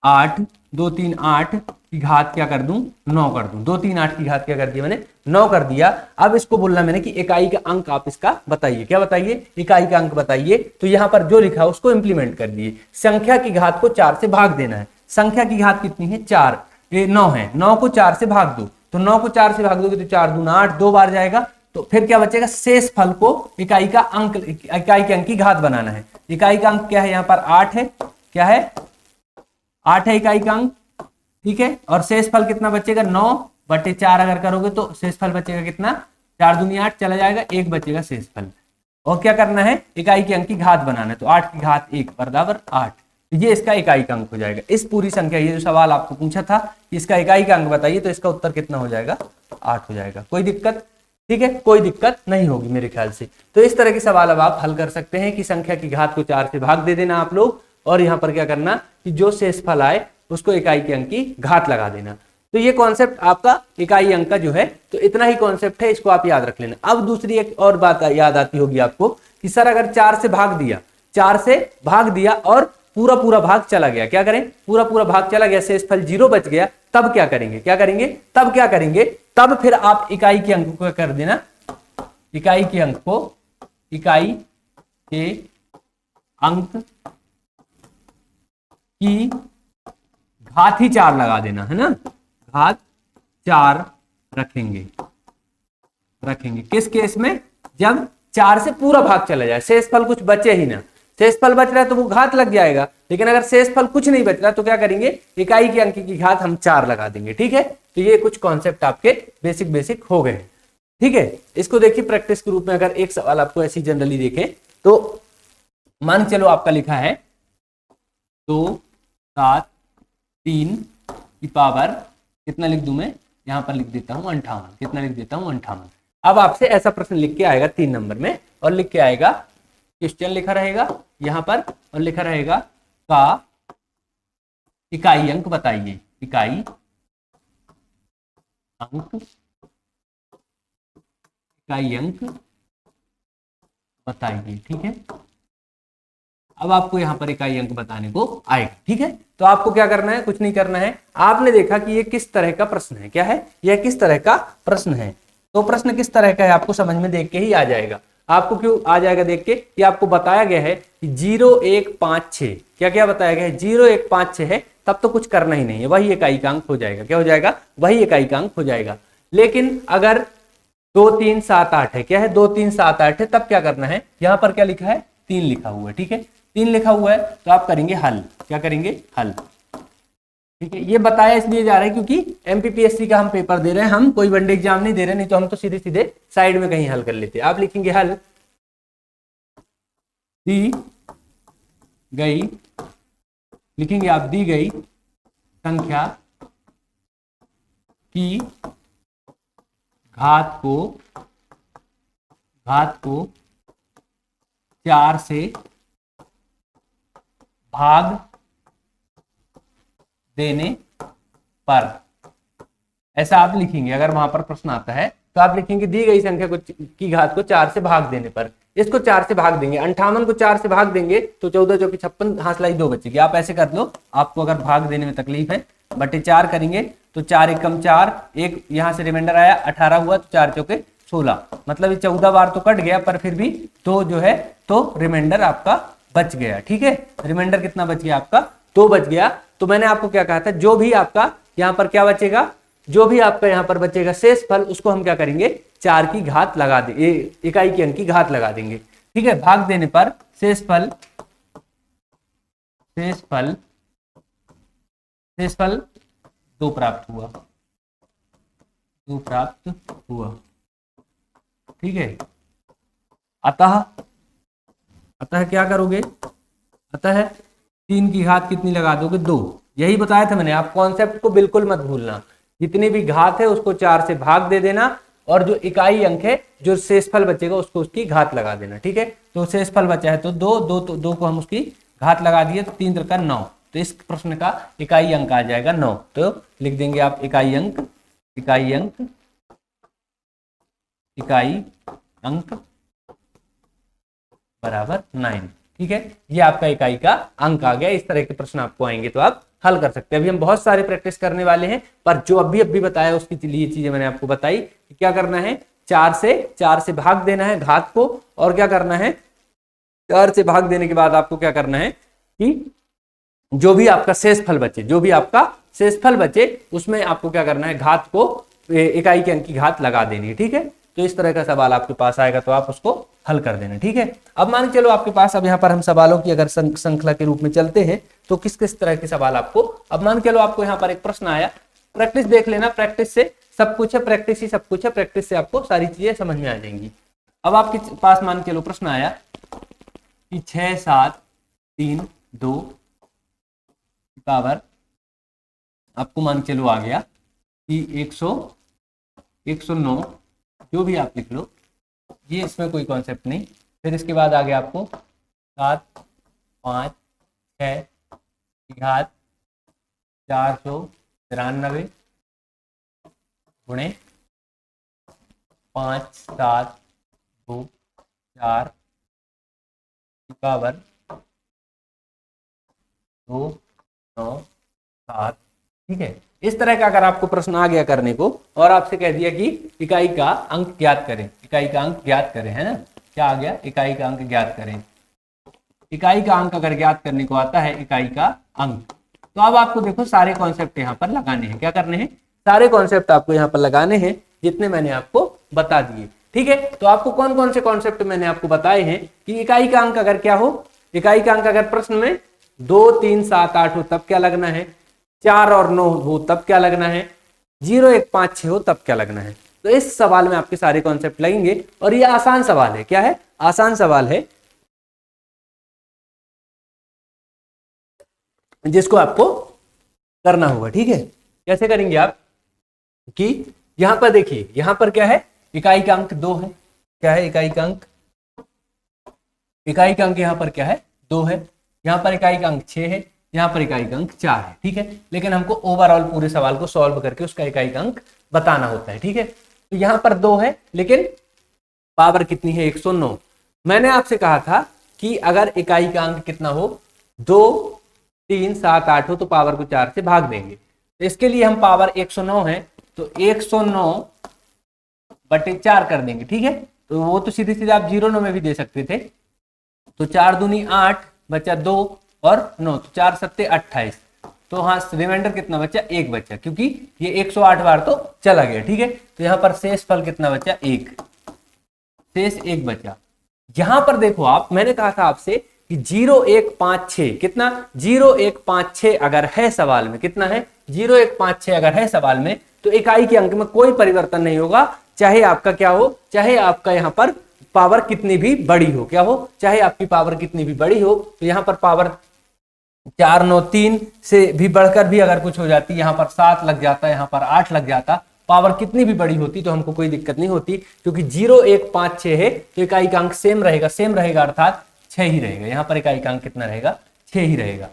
8, 2 3 8 की घात क्या कर दूं, 9 कर दूं। 2 3 8 की घात क्या कर दिया मैंने, 9 कर दिया। अब इसको बोलना मैंने कि इकाई का अंक आप इसका बताइए। क्या बताइए, इकाई का अंक बताइए। तो यहाँ पर जो लिखा उसको इंप्लीमेंट कर दिए। संख्या की घात को 4 से भाग देना है। संख्या की घात कितनी है, 4, 9 है, 9 को 4 से भाग दो, तो 9 को 4 से भाग दोगे तो 4 दूना 8, 2 बार जाएगा। तो फिर क्या बचेगा, शेष फल को इकाई का अंक, इकाई के अंक की घात बनाना है। इकाई का अंक क्या है, यहाँ पर 8 है, क्या है, 8 है इकाई का अंक। ठीक है, और शेषफल कितना बचेगा, 9/4 अगर करोगे तो शेषफल बचेगा कितना, 4 दूनी 8 चला जाएगा, 1 बचेगा शेषफल। और क्या करना है, इकाई के अंक की घात बनाना है। तो 8 की घात 1 बराबर 8, ये इसका इकाई का अंक हो जाएगा। इस पूरी संख्या, ये जो सवाल आपको पूछा था इसका इकाई का अंक बताइए, तो इसका उत्तर कितना हो जाएगा, 8 हो जाएगा। कोई दिक्कत, ठीक है, कोई दिक्कत नहीं होगी मेरे ख्याल से। तो इस तरह के सवाल अब आप हल कर सकते हैं कि संख्या की घात को 4 से भाग दे देना आप लोग, और यहाँ पर क्या करना कि जो शेषफल आए उसको इकाई के अंक की घात लगा देना। तो ये कॉन्सेप्ट आपका इकाई अंक का जो है, तो इतना ही कॉन्सेप्ट है, इसको आप याद रख लेना। अब दूसरी एक और बात याद आती होगी आपको कि सर अगर 4 से भाग दिया, 4 से भाग दिया और पूरा पूरा भाग चला गया, क्या करें, पूरा पूरा भाग चला गया, शेषफल 0 बच गया, तब क्या करेंगे, क्या करेंगे, तब क्या करेंगे, तब फिर आप इकाई के अंक को कर देना, इकाई के अंक को, इकाई के अंक की घात ही 4 लगा देना, है ना, घात 4 रखेंगे। किस केस में, जब 4 से पूरा भाग चला जाए, शेषफल कुछ बचे ही ना, शेषफल बच रहा है तो वो घात लग जाएगा, लेकिन अगर शेषफल कुछ नहीं बच रहा तो क्या करेंगे, इकाई के अंक की घात हम 4 लगा देंगे, ठीक है। तो ये कुछ कॉन्सेप्ट आपके बेसिक हो गए, ठीक है। इसको देखिए प्रैक्टिस के रूप में, अगर एक सवाल आपको ऐसी जनरली देखें तो मान चलो आपका लिखा है 2 7 3 की पावर कितना लिख दूं मैं, यहां पर लिख देता हूं 58, कितना लिख देता हूं 58। अब आपसे ऐसा प्रश्न लिख के आएगा 3 नंबर में, और लिख के आएगा, क्वेश्चन लिखा रहेगा यहां पर, और लिखा रहेगा का इकाई अंक बताइए, इकाई अंक बताइए, ठीक है। अब आपको यहां पर इकाई अंक बताने को आएगा, ठीक है। तो आपको क्या करना है, कुछ नहीं करना है। आपने देखा कि ये किस तरह का प्रश्न है, क्या है, यह किस तरह का प्रश्न है, तो प्रश्न किस तरह का है आपको समझ में देख के ही आ जाएगा। आपको क्यों आ जाएगा देख के, कि आपको बताया गया है कि 0 1 5 6, क्या क्या बताया गया है, 0 1 5 6 है, तब तो कुछ करना ही नहीं है, वही इकाई का अंक हो जाएगा, क्या हो जाएगा, वही इकाई का अंक हो जाएगा। लेकिन अगर 2 3 7 8 है, क्या है, 2 3 7 8 है, तब क्या करना है, यहां पर क्या लिखा है, 3 लिखा हुआ है, ठीक है, 3 लिखा हुआ है, तो आप करेंगे हल, क्या करेंगे, हल, ठीक है। ये बताया इसलिए जा रहा है क्योंकि एमपीपीएससी का हम पेपर दे रहे हैं, हम कोई वनडे एग्जाम नहीं दे रहे, नहीं तो हम तो सीधे सीधे साइड में कहीं हल कर लेते। आप लिखेंगे हल, दी गई, लिखेंगे आप दी गई संख्या की घात को 4 से भाग देने पर, ऐसा आप लिखेंगे। अगर वहां पर प्रश्न आता है तो आप लिखेंगे दी गई संख्या की घात को 4 से भाग देने पर, इसको 4 से भाग देंगे, 58 को 4 से भाग देंगे तो 14 चौकी 56, हासिलाई 2 बचेगी। आप ऐसे कर लो, आपको अगर भाग देने में तकलीफ है, बटे 4 करेंगे तो 4 एकम 4, एक यहां से रिमाइंडर आया 18 हुआ, तो 4 चौके 16, मतलब ये 14 बार तो कट गया, पर फिर भी 2 जो है तो रिमाइंडर आपका बच गया, ठीक है। रिमाइंडर कितना बच गया आपका, 2 बच गया। तो मैंने आपको क्या कहा था, जो भी आपका यहाँ पर क्या बचेगा, जो भी आपका यहाँ पर बचेगा शेषफल, उसको हम क्या करेंगे, 4 की घात लगा देंगे, इकाई के अंक की घात लगा देंगे, ठीक है। भाग देने पर शेषफल 2 प्राप्त हुआ, ठीक है। अतः क्या करोगे, अतः 3 की घात कितनी लगा दोगे, 2। यही बताया था मैंने, आप कॉन्सेप्ट को बिल्कुल मत भूलना, जितनी भी घात है उसको 4 से भाग दे देना, और जो इकाई अंक है, जो शेषफल बचेगा उसको उसकी घात लगा देना, ठीक है। तो शेषफल बचा है तो 2 को हम उसकी घात लगा दिए, तो 3 3 9, तो इस प्रश्न का इकाई अंक आ जाएगा 9। तो लिख देंगे आप इकाई अंक बराबर 9, ठीक है। ये आपका इकाई का अंक आ गया। इस तरह के प्रश्न आपको आएंगे तो आप हल कर सकते हैं। अभी हम बहुत सारे प्रैक्टिस करने वाले हैं, पर जो अभी बताया उसके लिए चीजें मैंने आपको बताई कि क्या करना है, 4 से भाग देना है घात को, और क्या करना है, 4 से भाग देने के बाद आपको क्या करना है कि जो भी आपका शेषफल बचे उसमें आपको क्या करना है, घात को इकाई के अंक की घात लगा देनी है, ठीक है। तो इस तरह का सवाल आपके पास आएगा तो आप उसको हल कर देना, ठीक है। अब मान के चलो आपके पास, अब यहाँ पर हम सवालों की अगर श्रृंखला के रूप में चलते हैं तो किस किस तरह के सवाल आपको, अब मान के चलो आपको यहाँ पर एक प्रश्न आया, प्रैक्टिस देख लेना, प्रैक्टिस से सब कुछ है, प्रैक्टिस ही सब कुछ है, प्रैक्टिस से आपको सारी चीजें समझ में आ जाएंगी। अब आपके पास मान के लो प्रश्न आया कि 6 7 3 2 पावर, आपको मान चलो आ गया कि 109, जो भी आप लिख लो, ये इसमें कोई कॉन्सेप्ट नहीं। फिर इसके बाद आ गया आपको 7 5 6 घात 493 गुणे 5 7 2 4 पावर 2 9 7। ठीक है, इस तरह का अगर आपको प्रश्न आ गया करने को और आपसे कह दिया कि इकाई का अंक ज्ञात करें, इकाई का अंक ज्ञात करें, है ना, क्या आ गया, इकाई का अंक ज्ञात करें। इकाई का अंक अगर ज्ञात करने को आता है, इकाई का अंक, तो अब आपको देखो सारे कॉन्सेप्ट यहाँ पर लगाने हैं। क्या करने हैं, सारे कॉन्सेप्ट आपको यहाँ पर लगाने हैं जितने मैंने आपको बता दिए। ठीक है, तो आपको कौन कौन से कॉन्सेप्ट मैंने आपको बताए हैं कि इकाई का अंक अगर क्या हो, इकाई का अंक अगर प्रश्न में 2 3 7 8 हो तब क्या लगना है, 4 और 9 हो तब क्या लगना है, 0 1 5 6 हो तब क्या लगना है। तो इस सवाल में आपके सारे कॉन्सेप्ट लगेंगे और ये आसान सवाल है। क्या है, आसान सवाल है, जिसको आपको करना होगा। ठीक है, कैसे करेंगे आप कि यहां पर देखिए, यहां पर क्या है, इकाई का अंक 2 है। क्या है, इकाई का अंक, इकाई का अंक यहां पर क्या है, 2 है। यहां पर इकाई का अंक 6 है, यहां पर इकाई का अंक 4 है। ठीक है, लेकिन हमको ओवरऑल पूरे सवाल को सॉल्व करके उसका इकाई का अंक बताना होता है। ठीक है, तो यहां पर 2 है, लेकिन पावर कितनी है, 109। मैंने आपसे कहा था कि अगर इकाई का अंक कितना हो, 2 3 7 8 हो तो पावर को 4 से भाग देंगे। तो इसके लिए हम पावर 109 है तो 109 बटे 4 कर देंगे। ठीक है, तो वो तो सीधे सीधे आप 0 9 में भी दे सकते थे। तो 4 दूनी 8 बचा 2 और 9, तो 4 सत्ते 28। तो हाँ, रिमाइंडर कितना बचा, 1 बचा, क्योंकि ये 108 बार तो चला गया। ठीक है, तो यहाँ पर शेष फल कितना बचा, 1, शेष 1 बचा। यहां पर देखो आप, मैंने कहा था आपसे कि 0 1 5 6 कितना, 0 1 5 6 अगर है सवाल में, कितना है, 0 1 5 6 अगर है सवाल में, तो इकाई के अंक में कोई परिवर्तन नहीं होगा, चाहे आपका क्या हो, चाहे आपका यहां पर पावर कितनी भी बड़ी हो, क्या हो, चाहे आपकी पावर कितनी भी बड़ी हो। तो यहां पर पावर 4 9 3 से भी बढ़कर भी अगर कुछ हो जाती, यहां पर 7 लग जाता, यहां पर 8 लग जाता, पावर कितनी भी बड़ी होती तो हमको कोई दिक्कत नहीं होती, क्योंकि 0 1 5 6 है तो इकाई का अंक सेम रहेगा, सेम रहेगा अर्थात 6 ही रहेगा। यहां पर इकाई का अंक कितना रहेगा, 6 ही रहेगा।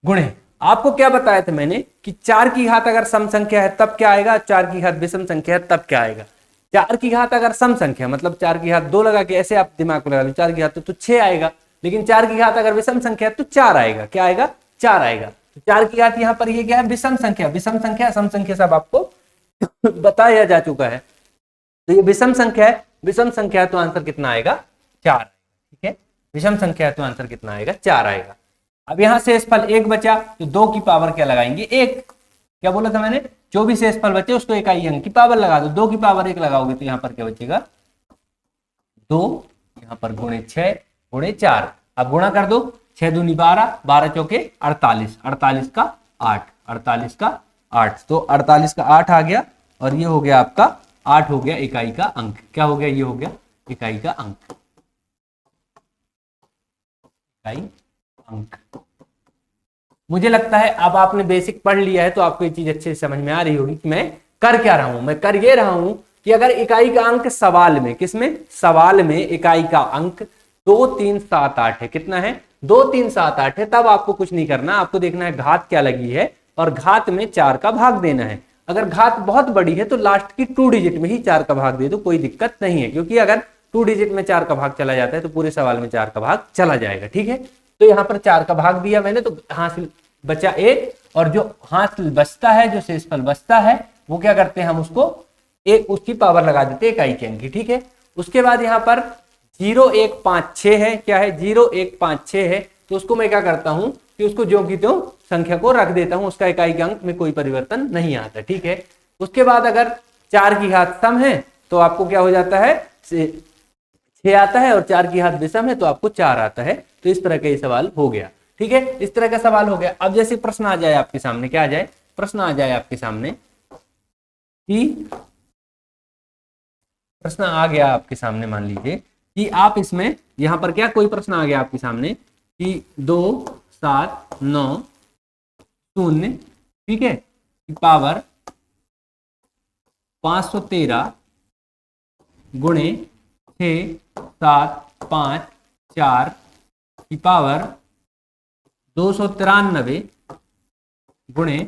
गुणे, आपको क्या बताया था मैंने कि 4 की घात अगर सम संख्या है तब क्या आएगा, 4 की घात विषम संख्या है तब क्या आएगा। 4 की घात अगर सम संख्या, मतलब 4 की घात 2 लगा के ऐसे आप दिमाग को लगा लो, 4 की घात तो 6 आएगा, लेकिन 4 की घात अगर विषम संख्या है तो 4 आएगा। क्या आएगा, 4 आएगा। तो 4 की घात यहाँ पर ये क्या है, विषम संख्या, विषम संख्या सम संख्या सब आपको बताया जा चुका है। तो ये विषम संख्या है, विषम संख्या है तो आंसर कितना आएगा, 4। ठीक है, विषम संख्या है तो आंसर कितना आएगा, 4 आएगा। अब यहां शेष फल 1 बचा, तो 2 की पावर क्या लगाएंगे, 1। क्या बोला था मैंने, जो भी शेष फल बचे उसको इकाई अंक की पावर लगा दो। 2 की पावर 1 लगाओगे तो यहां पर क्या बचेगा, 2, यहां पर गुणे 6 गुणे 4। अब गुणा कर दो, 6 दूनी 12, 12 चौके 48, 48 का 8, 48 का 8, तो 48 का 8 आ गया और ये हो गया आपका 8 हो गया इकाई का अंक। क्या हो गया, ये हो गया इकाई का अंक, इकाई अंक। मुझे लगता है अब आपने बेसिक पढ़ लिया है तो आपको ये चीज अच्छे से समझ में आ रही होगी कि मैं कर क्या रहा हूं। मैं कर ये रहा हूं कि अगर इकाई का अंक सवाल में, किसमें, सवाल में इकाई का अंक 2 3 7 8 है, कितना है, 2 3 7 8 है, तब आपको कुछ नहीं करना, आपको देखना है घात क्या लगी है और घात में 4 का भाग देना है। अगर घात बहुत बड़ी है तो लास्ट की 2 डिजिट में ही 4 का भाग दे दो, कोई दिक्कत नहीं है, क्योंकि अगर 2 डिजिट में 4 का भाग चला जाता है तो पूरे सवाल में 4 का भाग चला जाएगा। ठीक है, तो यहाँ पर 4 का भाग दिया मैंने, तो हासिल बचा 1, और जो हासिल बचता है, जो शेषफल बचता है, वो क्या करते हैं, हम उसको एक उसकी पावर लगा देते हैं इकाई के अंक की। ठीक है, उसके बाद यहाँ पर 0 1 5 6 है, क्या है, 0 1 5 6 है, तो उसको मैं क्या करता हूं कि उसको ज्यों की त्यों संख्या को रख देता हूं, उसका इकाई के अंक में कोई परिवर्तन नहीं आता। ठीक है, उसके बाद अगर 4 की घात सम है तो आपको क्या हो जाता है, 6 आता है, और 4 की घात विषम है तो आपको 4 आता है। तो इस तरह का ये सवाल हो गया। ठीक है, इस तरह का सवाल हो गया। अब जैसे प्रश्न आ जाए आपके सामने, क्या आ जाए, प्रश्न आ जाए आपके सामने कि प्रश्न आ गया आपके सामने, मान लीजिए कि आप इसमें यहां पर क्या कोई प्रश्न आ गया आपके सामने कि 2 7 9 0, ठीक है, की पावर 513 गुणे 6 7 5 4 की पावर 293 गुणे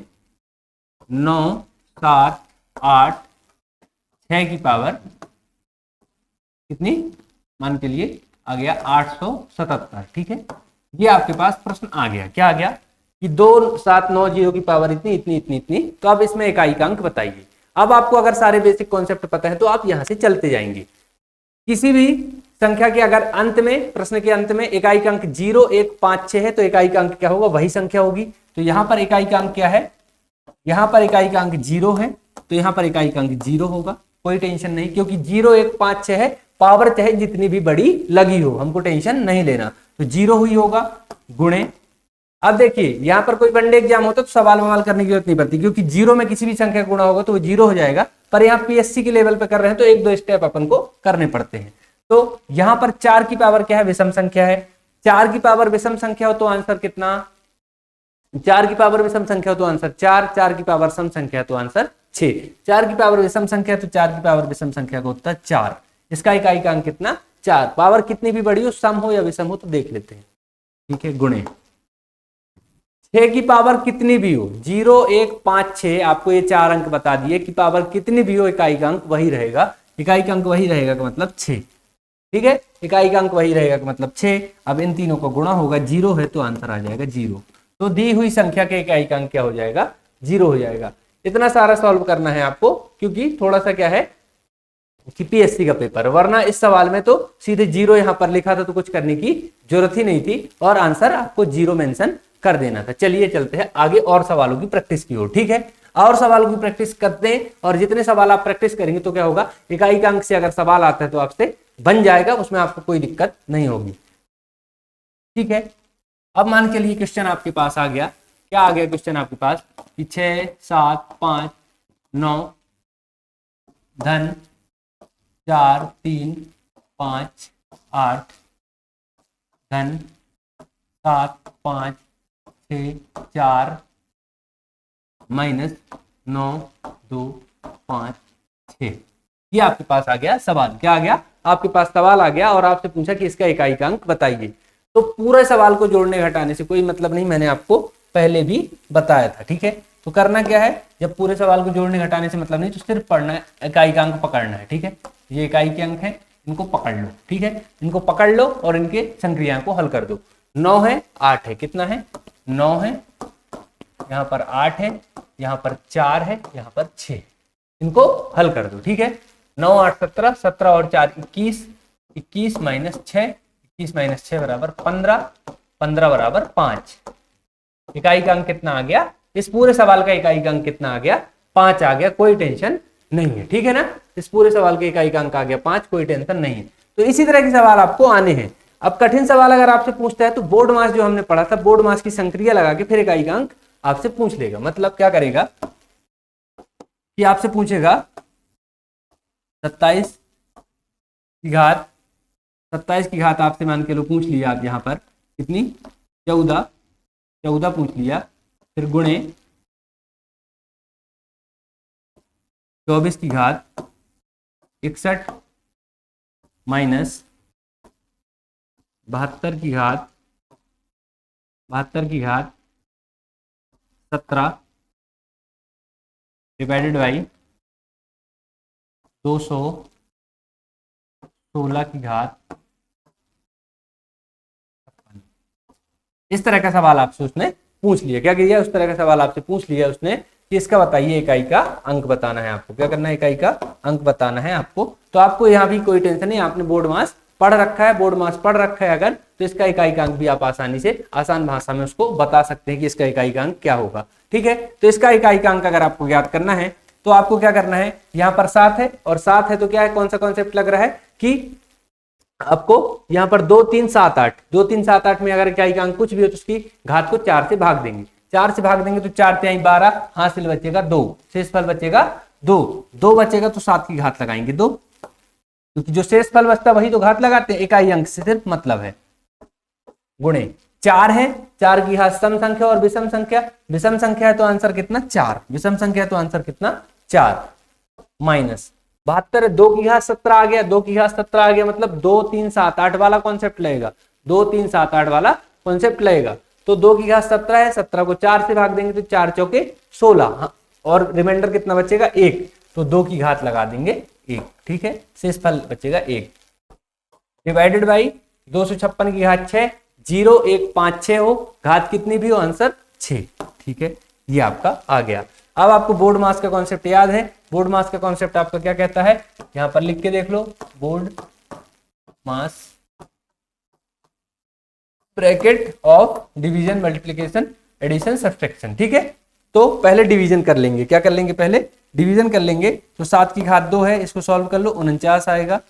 9 7 8 6 की पावर कितनी, मान के लिए आ गया 877, ठीक है। ये आपके पास प्रश्न आ गया, क्या आ गया कि 2790 की पावर इतनी इतनी इतनी इतनी। तो अब इसमें इकाई का अंक बताइए। अब आपको अगर सारे बेसिक कॉन्सेप्ट पता है तो आप यहां से चलते जाएंगे। किसी भी संख्या के अगर अंत में, प्रश्न के अंत में इकाई का अंक 0 1 5 6 है तो इकाई का अंक क्या होगा, वही संख्या होगी। तो यहां पर इकाई का अंक क्या है, यहां पर इकाई का अंक 0 है तो यहां पर इकाई का अंक 0 होगा, कोई टेंशन नहीं, क्योंकि 0 1 5 6 है, पावर चाहे जितनी भी बड़ी लगी हो, हमको टेंशन नहीं लेना। तो 0 हुई होगा गुणे, अब देखिए यहां पर कोई वनडे एग्जाम होता तो सवाल ववाल करने की जरूरत नहीं पड़ती, क्योंकि 0 में किसी भी संख्या गुणा होगा तो वो 0 हो जाएगा। पर यहाँ पीएससी के लेवल पे कर रहे हैं तो एक दो स्टेप अपन को करने पड़ते हैं। तो यहां पर 4 की पावर क्या है, विषम संख्या है। 4 की पावर विषम संख्या हो तो आंसर कितना, 4 की पावर विषम संख्या हो तो आंसर 4, 4 की पावर सम संख्या तो आंसर 6, 4 की पावर विषम संख्या तो 4 की पावर विषम संख्या का उत्तर 4। इसका इकाई का अंक कितना, 4। पावर कितनी भी बड़ी हो, सम हो या विषम हो, तो देख लेते हैं, ठीक है। गुणे 6 की पावर कितनी भी हो, 0 1 5 6, आपको ये 4 अंक बता दिए कि पावर कितनी भी हो इकाई का अंक वही रहेगा। इकाई का अंक वही रहेगा का मतलब 6, ठीक है। इकाई का अंक वही रहेगा का मतलब 6। अब इन तीनों का गुणा होगा, 0 है तो आंसर आ जाएगा 0। तो दी हुई संख्या के इकाई का अंक क्या हो जाएगा, 0 हो जाएगा। इतना सारा सॉल्व करना है आपको, क्योंकि थोड़ा सा क्या है कि पीएससी का पेपर, वरना इस सवाल में तो सीधे 0 यहां पर लिखा था तो कुछ करने की जरूरत ही नहीं थी और आंसर आपको 0 मेंशन कर देना था। चलिए चलते हैं आगे और सवालों की प्रैक्टिस की ओर, ठीक है। और सवालों की प्रैक्टिस करते हैं, और जितने सवाल आप प्रैक्टिस करेंगे तो क्या होगा, इकाई का अंक से अगर सवाल आता है तो आपसे बन जाएगा, उसमें आपको कोई दिक्कत नहीं होगी, ठीक है। अब मान के लिए क्वेश्चन आपके पास आ गया, क्या आ गया क्वेश्चन आपके पास कि 6 7 5 9 धन 4 3 5 8 धन 7 5 6 4 माइनस 9 2 5 6। ये आपके पास आ गया सवाल, क्या आ गया आपके पास सवाल आ गया, और आपसे पूछा कि इसका इकाई का अंक बताइए। तो पूरे सवाल को जोड़ने घटाने से कोई मतलब नहीं, मैंने आपको पहले भी बताया था, ठीक है। तो करना क्या है, जब पूरे सवाल को जोड़ने घटाने से मतलब नहीं तो सिर्फ पढ़ना है, इकाई का अंक पकड़ना है, ठीक है। ये इकाई के अंक है, इनको पकड़ लो, ठीक है। इनको पकड़ लो और इनके संक्रियाओं को हल कर दो। 9 है 8 है, कितना है 9 है, यहाँ पर 8 है, यहाँ पर 4 है, यहाँ पर 6, इनको हल कर दो, ठीक है। 9 8 17, 17 और 4 21, 21 माइनस 6, 21 माइनस 6 बराबर 15, 15 बराबर 5। इकाई का अंक कितना आ गया, इस पूरे सवाल का इकाई का अंक कितना आ गया, 5 आ गया, कोई टेंशन नहीं है, ठीक है ना। इस पूरे सवाल के इकाई का अंक आ गया 5, कोई टेंशन नहीं है। तो इसी तरह के सवाल आपको आने हैं। अब कठिन सवाल अगर आपसे पूछता है तो बोर्ड मास जो हमने पढ़ा था, बोर्ड मास की संक्रिया लगा के फिर इकाई का अंक आपसे पूछ लेगा। मतलब क्या करेगा कि आपसे पूछेगा 27 की घात, 27 की घात आपसे मान के लो पूछ लिया आप, यहाँ पर कितनी 14 पूछ लिया, फिर गुणे 24 की घात 61 माइनस 72 की घात 17 डिवाइडेड बाई 216 की घात। इस तरह का सवाल आपसे उसने पूछ लिया, क्या किया, उस तरह का सवाल आपसे पूछ लिया उसने कि इसका बताइए इकाई का अंक बताना है आपको। क्या करना है, इकाई का अंक बताना है आपको। तो आपको यहाँ भी कोई टेंशन नहीं, आपने बोर्ड मास पढ़ रखा है, बोर्ड मास पढ़ रखा है अगर, तो इसका इकाई का अंक भी आप आसानी से आसान भाषा में उसको बता सकते हैं कि इसका इकाई का अंक क्या होगा, ठीक है। तो इसका इकाई का अंक अगर आपको ज्ञात करना है तो आपको क्या करना है, यहाँ पर 7 है और 7 है तो क्या है, कौन सा कॉन्सेप्ट लग रहा है कि आपको यहाँ पर 2 3 7 8, 2 3 7 8 में अगर इकाई का अंक कुछ भी हो तो उसकी घात को 4 से भाग देंगे, 4 से भाग देंगे तो 4 तिहाई 12, हासिल बचेगा 2, शेषफल बचेगा 2, 2 बचेगा तो 7 की घात लगाएंगे 2, क्योंकि जो शेष फल बचता वही तो घात लगाते हैं, इकाई अंक से सिर्फ मतलब है। गुणे 4 है, 4 की घात सम संख्या और विषम संख्या, विषम संख्या है तो आंसर कितना 4, विषम संख्या है तो आंसर कितना 4, माइनस 72 है, 2 की घात 17 आ गया, 2 की घात 17 आ गया मतलब 2 3 7 8 वाला कॉन्सेप्ट लगेगा, 2 3 7 8 वाला कॉन्सेप्ट लगेगा। तो 2 की घात 17 है, 17 को 4 से भाग देंगे तो 4 चौके 16, हाँ, और रिमाइंडर कितना बचेगा 1, तो 2 की घात लगा देंगे 1, ठीक है, शेष फल बचेगा 1, डिवाइडेड बाई 256 की घात 6, 0 1 5 6 हो, घात कितनी भी हो आंसर 6, ठीक है, ये आपका आ गया। अब आपको बोर्ड मास का कॉन्सेप्ट याद है, बोर्ड मास का कॉन्सेप्ट आपका क्या कहता है, यहां पर लिख के देख लो, BODMAS bracket of division multiplication addition subtraction, ठीक है। तो पहले डिवीजन कर लेंगे, क्या कर लेंगे, पहले डिवीजन कर लेंगे। तो 7 की घात 2 है, इसको सॉल्व कर लो, 49 आएगा,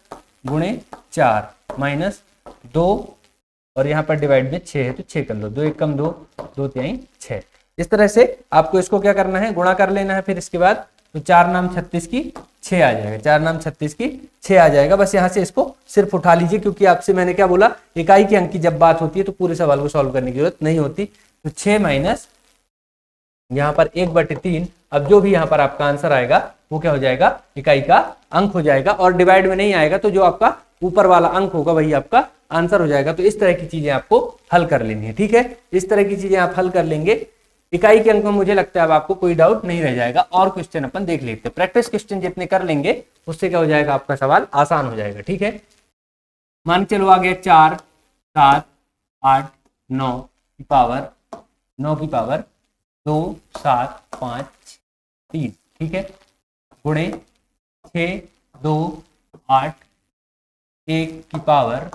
गुणे 4 माइनस 2 और यहाँ पर डिवाइड में 6 है तो 6 कर लो, 2 1 कम 2, 2 3 6। इस तरह से आपको इसको क्या करना है, गुणा कर लेना है, फिर इसके बाद तो 4 नाम 36 की 6 आ जाएगा, 4 नाम 36 की 6 आ जाएगा। बस यहाँ से इसको सिर्फ उठा लीजिए, क्योंकि आपसे मैंने क्या बोला, इकाई के अंक की जब बात होती है तो पूरे सवाल को सॉल्व करने की जरूरत नहीं होती। तो 6 माइनस यहाँ पर 1/3, अब जो भी यहाँ पर आपका आंसर आएगा वो क्या हो जाएगा, इकाई का अंक हो जाएगा, और डिवाइड में नहीं आएगा तो जो आपका ऊपर वाला अंक होगा वही आपका आंसर हो जाएगा। तो इस तरह की चीजें आपको हल कर लेनी है, ठीक है, इस तरह की चीजें आप हल कर लेंगे। इकाई के अंक में मुझे लगता है अब आपको कोई डाउट नहीं रह जाएगा। और क्वेश्चन अपन देख लेते हैं, प्रैक्टिस क्वेश्चन जितने कर लेंगे उससे क्या हो जाएगा, आपका सवाल आसान हो जाएगा, ठीक है। मान के चलो आ गया 4 7 8 9 की पावर 2 7 5 3, ठीक है, गुणे 6 2 8 1 की पावर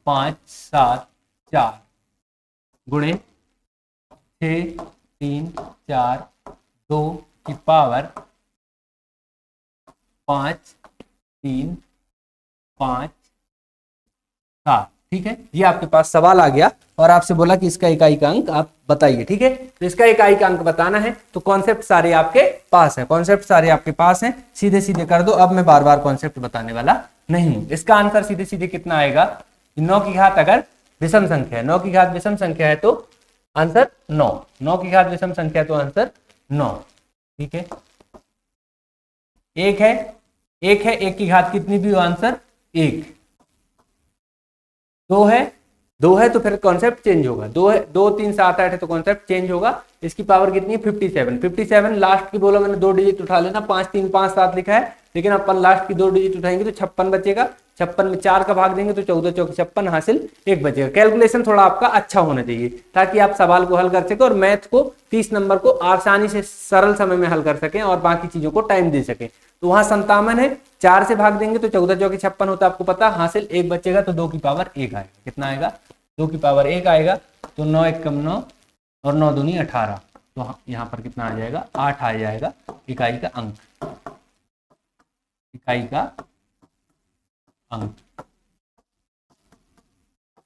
5 7 4, गुणे 6 3 4 2 की पावर 5 3 5 7, ठीक है। ये आपके पास सवाल आ गया और आपसे बोला कि इसका इकाई का अंक आप बताइए, ठीक है। तो इसका इकाई का अंक बताना है तो कॉन्सेप्ट सारे आपके पास है, कॉन्सेप्ट सारे आपके पास हैं, सीधे सीधे कर दो। अब मैं बार बार कॉन्सेप्ट बताने वाला नहीं हूं। इसका आंसर सीधे सीधे कितना आएगा, 9 की घात अगर विषम संख्या है, 9 की घात विषम संख्या है तो आंसर 9, 9 की घात विषम संख्या तो आंसर 9, ठीक है। 1 है, 1 की घात कितनी भी हो आंसर 1, 2 है तो फिर कॉन्सेप्ट चेंज होगा, 2 है, 2 3 7 8 है तो कॉन्सेप्ट चेंज होगा। इसकी पावर कितनी है 57 लास्ट की बोला मैंने 2 डिजिट उठा लेना, 5 3 5 7 लिखा है, लेकिन अपन लास्ट की 2 डिजिट उठाएंगे तो 56 बचेगा, 56 में 4 का भाग देंगे तो 14 चौके 56 हासिल 1 बचेगा। कैलकुलेशन थोड़ा आपका अच्छा होना चाहिए ताकि आप सवाल को हल कर सके और मैथ को 30 नंबर को आसानी से सरल समय में हल कर सकें और बाकी चीजों को टाइम दे सके। तो वहां 57 है, 4 से भाग देंगे तो 14 चौके 56 होता है, आपको पता, हासिल 1 बचेगा तो 2 की पावर 1 आएगा, कितना आएगा 2 की पावर 1 आएगा, तो 9 1 कम 9 और 9 दूनी 18, तो यहाँ पर कितना आ जाएगा 8 आ जाएगा इकाई का अंक, इकाई का अंक।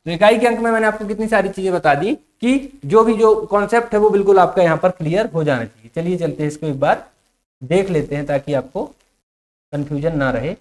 तो इकाई के अंक में मैंने आपको कितनी सारी चीजें बता दी कि जो कॉन्सेप्ट है वो बिल्कुल आपका यहाँ पर क्लियर हो जाना चाहिए। चलिए चलते हैं इसको एक बार देख लेते हैं ताकि आपको कंफ्यूजन ना रहे,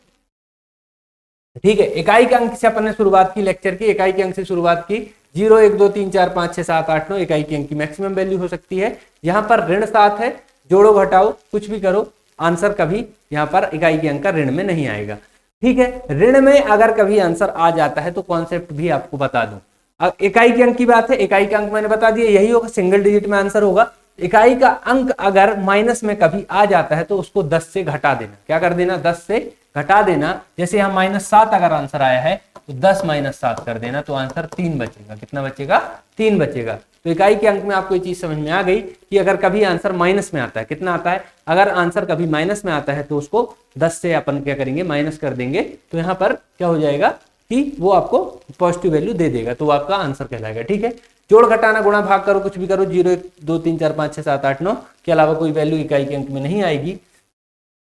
ठीक है। इकाई के अंक से अपन ने शुरुआत की लेक्चर की, इकाई के अंक से शुरुआत की, 0 1 2 3 4 5 6 7 8 9 इकाई के अंक की मैक्सिमम वैल्यू हो सकती है। यहाँ पर ऋण 7 है, जोड़ो घटाओ कुछ भी करो, आंसर कभी यहाँ पर इकाई के अंक का ऋण में नहीं आएगा, ठीक है। ऋण में अगर कभी आंसर आ जाता है तो कॉन्सेप्ट भी आपको बता दूं। अब इकाई के अंक की बात है, इकाई का अंक मैंने बता दिया यही होगा, सिंगल डिजिट में आंसर होगा। इकाई का अंक अगर माइनस में कभी आ जाता है तो उसको 10 से घटा देना, क्या कर देना 10 से घटा देना। जैसे यहाँ -7 अगर आंसर आया है तो 10 - 7 कर देना तो आंसर 3 बचेगा, कितना बचेगा 3 बचेगा। तो इकाई के अंक में आपको ये चीज समझ में आ गई कि अगर कभी आंसर माइनस में आता है, कितना आता है, अगर आंसर कभी माइनस में आता है तो उसको 10 से अपन क्या करेंगे माइनस कर देंगे, तो यहाँ पर क्या हो जाएगा कि वो आपको पॉजिटिव वैल्यू दे देगा, तो वो आपका आंसर कहलाएगा, ठीक है। जोड़ घटाना गुणा भाग करो कुछ भी करो, 0 1 2 3 4 5 6 7 8 9 के अलावा कोई वैल्यू इकाई के अंक में नहीं आएगी।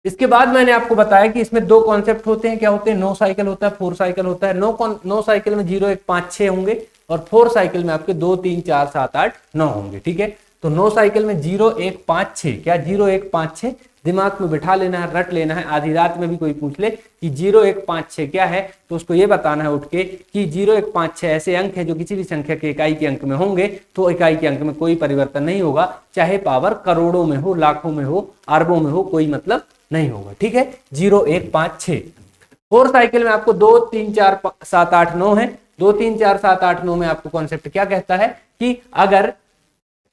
इसके बाद मैंने आपको बताया कि इसमें 2 कॉन्सेप्ट होते हैं, क्या होते हैं, 9 साइकिल होता है, 4 साइकिल होता है। 9 साइकिल में 0 1 5 6 होंगे और 4 साइकिल में आपके 2 3 4 7 8 9 होंगे, ठीक है। तो 9 साइकिल में 0 1 5 6, क्या 0 1 5 6 दिमाग में बिठा लेना है, रट लेना है। आधी रात में भी कोई पूछ ले कि 0 1 5 6 क्या है, तो उसको ये बताना है उठ के कि 0 1 5 6 ऐसे अंक है जो किसी भी संख्या के इकाई के अंक में होंगे, तो इकाई के अंक में कोई परिवर्तन नहीं होगा, चाहे पावर करोड़ों में हो, लाखों में हो, अरबों में हो, कोई मतलब नहीं होगा। ठीक है, 0 1 5 6। 4 साइकिल में आपको 2 3 4 7 8 9 है। 2 3 4 7 8 9 में आपको कॉन्सेप्ट क्या कहता है कि अगर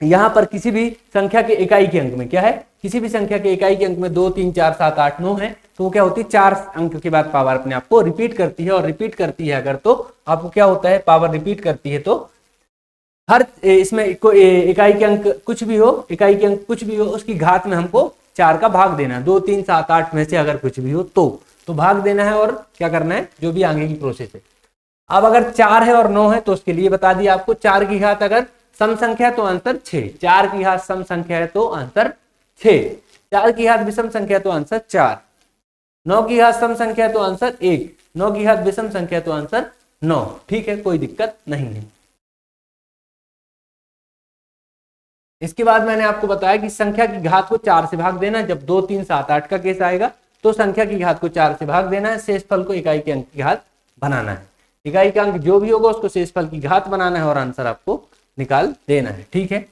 यहां पर किसी भी संख्या के इकाई के अंक में क्या है, किसी भी संख्या के इकाई के अंक में 2 3 4 7 8 9 है, तो वो क्या होती है, 4 अंक के बाद पावर अपने आप को रिपीट करती है। और रिपीट करती है अगर, तो आपको क्या होता है, पावर रिपीट करती है तो हर इसमें इकाई के अंक कुछ भी हो, इकाई के अंक कुछ भी हो, उसकी घात में हमको 4 का भाग देना है। 2 3 7 8 में से अगर कुछ भी हो तो भाग देना है और क्या करना है, जो भी आगे की प्रोसेस है। अब अगर 4 है और 9 है तो उसके लिए बता दिया आपको, 4 की घात अगर सम संख्या तो आंसर 6, 4 की घात सम संख्या है तो आंसर 6, 4 की घात विषम संख्या तो आंसर 4, 9 की घात सम संख्या तो आंसर 1, 9 की घात विषम संख्या तो आंसर 9। ठीक है, कोई दिक्कत नहीं है। इसके बाद मैंने आपको बताया कि संख्या की घात को 4 से भाग देना। जब 2 3 7 8 का केस आएगा तो संख्या की घात को 4 से भाग देना है, शेषफल को इकाई के अंक की घात बनाना है। इकाई का अंक जो भी होगा उसको शेषफल की घात बनाना है और आंसर आपको निकाल देना है। ठीक है,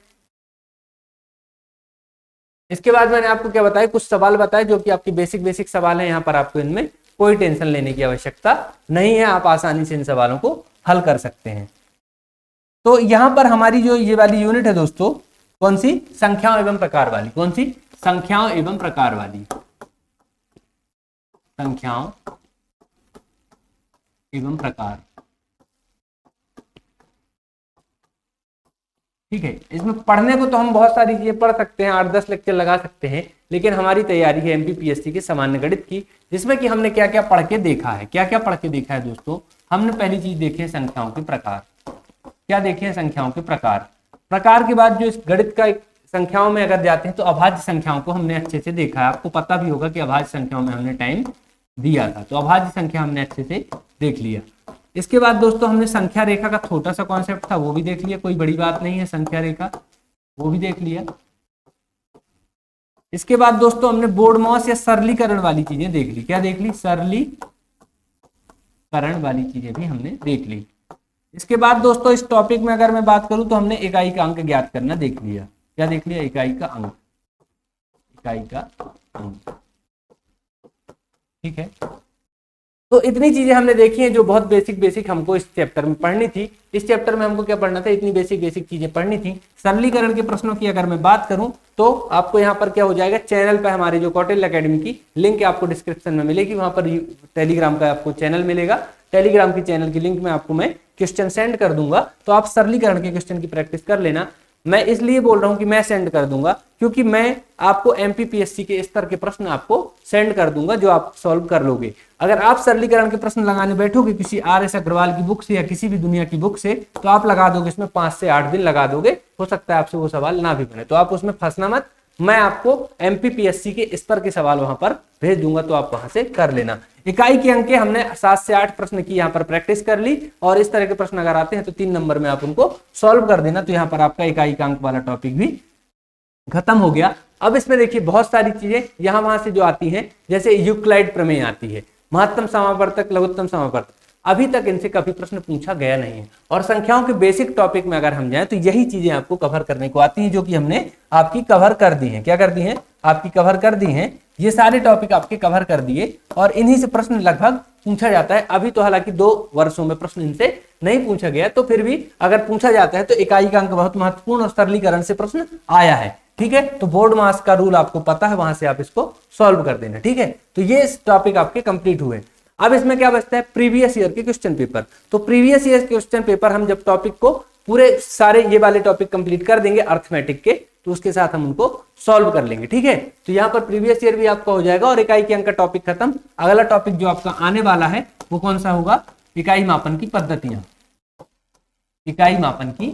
इसके बाद मैंने आपको क्या बताया, कुछ सवाल बताए जो कि आपके बेसिक सवाल है। यहाँ पर आपको इनमें कोई टेंशन लेने की आवश्यकता नहीं है, आप आसानी से इन सवालों को हल कर सकते हैं। तो यहाँ पर हमारी जो ये वाली यूनिट है दोस्तों, कौन सी, संख्याओं एवं प्रकार वाली, कौन सी, संख्याओं एवं प्रकार वाली, संख्याओं एवं प्रकार। ठीक है, इसमें पढ़ने को तो हम बहुत सारी चीजें पढ़ सकते हैं, 8-10 लेक्चर लगा सकते हैं, लेकिन हमारी तैयारी है एमपीपीएससी के सामान्य गणित की, जिसमें कि हमने क्या क्या पढ़ के देखा है। क्या क्या पढ़ के देखा है दोस्तों, हमने पहली चीज देखी है संख्याओं के प्रकार। क्या देखे हैं, संख्याओं के प्रकार। प्रकार के बाद जो इस गणित का संख्याओं में अगर जाते हैं तो अभाज्य संख्याओं को हमने अच्छे से देखा है। आपको पता भी होगा कि अभाज्य संख्याओं में हमने टाइम दिया था, तो अभाज्य संख्या हमने अच्छे से देख लिया। इसके बाद दोस्तों हमने संख्या रेखा का छोटा सा कॉन्सेप्ट था वो भी देख लिया, कोई बड़ी बात नहीं है, संख्या रेखा वो भी देख लिया। इसके बाद दोस्तों हमने बोर्ड मॉस या सरलीकरण वाली चीजें देख ली। क्या देख ली, सरलीकरण वाली चीजें भी हमने देख ली। इसके बाद दोस्तों इस टॉपिक में अगर मैं बात करूं तो हमने इकाई का अंक ज्ञात करना देख लिया। क्या देख लिया, इकाई का अंक, इकाई का अंक। ठीक है, तो इतनी चीजें हमने देखी हैं जो बहुत बेसिक हमको इस चैप्टर में पढ़नी थी। इस चैप्टर में हमको क्या पढ़ना था, इतनी बेसिक चीजें पढ़नी थी। सरलीकरण के प्रश्नों की अगर मैं बात करूं तो आपको यहाँ पर क्या हो जाएगा, चैनल पर हमारे जो कौटिल्य एकेडमी की लिंक आपको डिस्क्रिप्शन में मिलेगी, वहां पर टेलीग्राम का आपको चैनल मिलेगा। टेलीग्राम की चैनल की लिंक में आपको मैं क्वेश्चन सेंड कर दूंगा, तो आप सरलीकरण के क्वेश्चन की प्रैक्टिस कर लेना। मैं इसलिए बोल रहा हूं कि मैं सेंड कर दूंगा क्योंकि मैं आपको एमपीपीएससी के स्तर के प्रश्न आपको सेंड कर दूंगा जो आप सॉल्व कर लोगे। अगर आप सरलीकरण के प्रश्न लगाने बैठोगे किसी आर.एस. अग्रवाल की बुक से या किसी भी दुनिया की बुक से, तो आप लगा दोगे इसमें 5 से 8 दिन लगा दोगे, हो सकता है आपसे वो सवाल ना भी बने, तो आप उसमें फंसना मत। मैं आपको एमपीपीएससी के स्तर के सवाल वहां पर भेज दूंगा, तो आप वहां से कर लेना। इकाई के अंक हमने 7 से 8 प्रश्न की यहाँ पर प्रैक्टिस कर ली, और इस तरह के प्रश्न अगर आते हैं तो 3 नंबर में आप उनको सॉल्व कर देना। तो यहाँ पर आपका इकाई का अंक वाला टॉपिक भी खत्म हो गया। अब इसमें देखिए बहुत सारी चीजें यहाँ वहां से जो आती हैं, जैसे यूक्लाइड प्रमेय आती है, महत्तम समावर्तक, लघुत्तम समावर्तक, अभी तक इनसे कभी प्रश्न पूछा गया नहीं है। और संख्याओं के बेसिक टॉपिक में अगर हम जाएं तो यही चीजें आपको कवर करने को आती हैं, जो कि हमने आपकी कवर कर दी हैं। क्या कर दी हैं, आपकी कवर कर दी हैं, ये सारे टॉपिक आपके कवर कर दिए, और इन्हीं से प्रश्न लगभग पूछा जाता है। अभी तो हालांकि 2 वर्षों में प्रश्न इनसे नहीं पूछा गया, तो फिर भी अगर पूछा जाता है तो इकाई का अंक बहुत महत्वपूर्ण और सरलीकरण से प्रश्न आया है। ठीक है, तो बोर्ड मास का रूल आपको पता है, वहां से आप इसको सॉल्व कर देना। ठीक है, तो ये टॉपिक आपके कंप्लीट हुए। अब इसमें क्या बचता है, प्रीवियस ईयर के क्वेश्चन पेपर। तो प्रीवियस ईयर के क्वेश्चन पेपर हम जब टॉपिक को पूरे सारे ये वाले टॉपिक कंप्लीट कर देंगे अर्थमेटिक के, तो उसके साथ हम उनको सॉल्व कर लेंगे। ठीक है, तो यहाँ पर प्रीवियस ईयर भी आपका हो जाएगा और इकाई के अंक का टॉपिक खत्म। अगला टॉपिक जो आपका आने वाला है वो कौन सा होगा, इकाई मापन की पद्धतियां। इकाई मापन की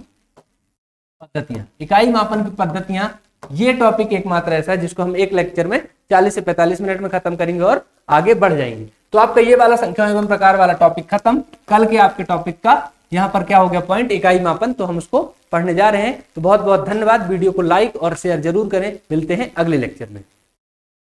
पद्धतियां, इकाई मापन की पद्धतियां, ये टॉपिक एकमात्र ऐसा है जिसको हम एक लेक्चर में 40 से 45 मिनट में खत्म करेंगे और आगे बढ़ जाएंगे। तो आपका ये वाला संख्या एवं प्रकार वाला टॉपिक खत्म। कल के आपके टॉपिक का यहाँ पर क्या हो गया पॉइंट, इकाई मापन, तो हम उसको पढ़ने जा रहे हैं। तो बहुत बहुत धन्यवाद, वीडियो को लाइक और शेयर जरूर करें। मिलते हैं अगले लेक्चर में।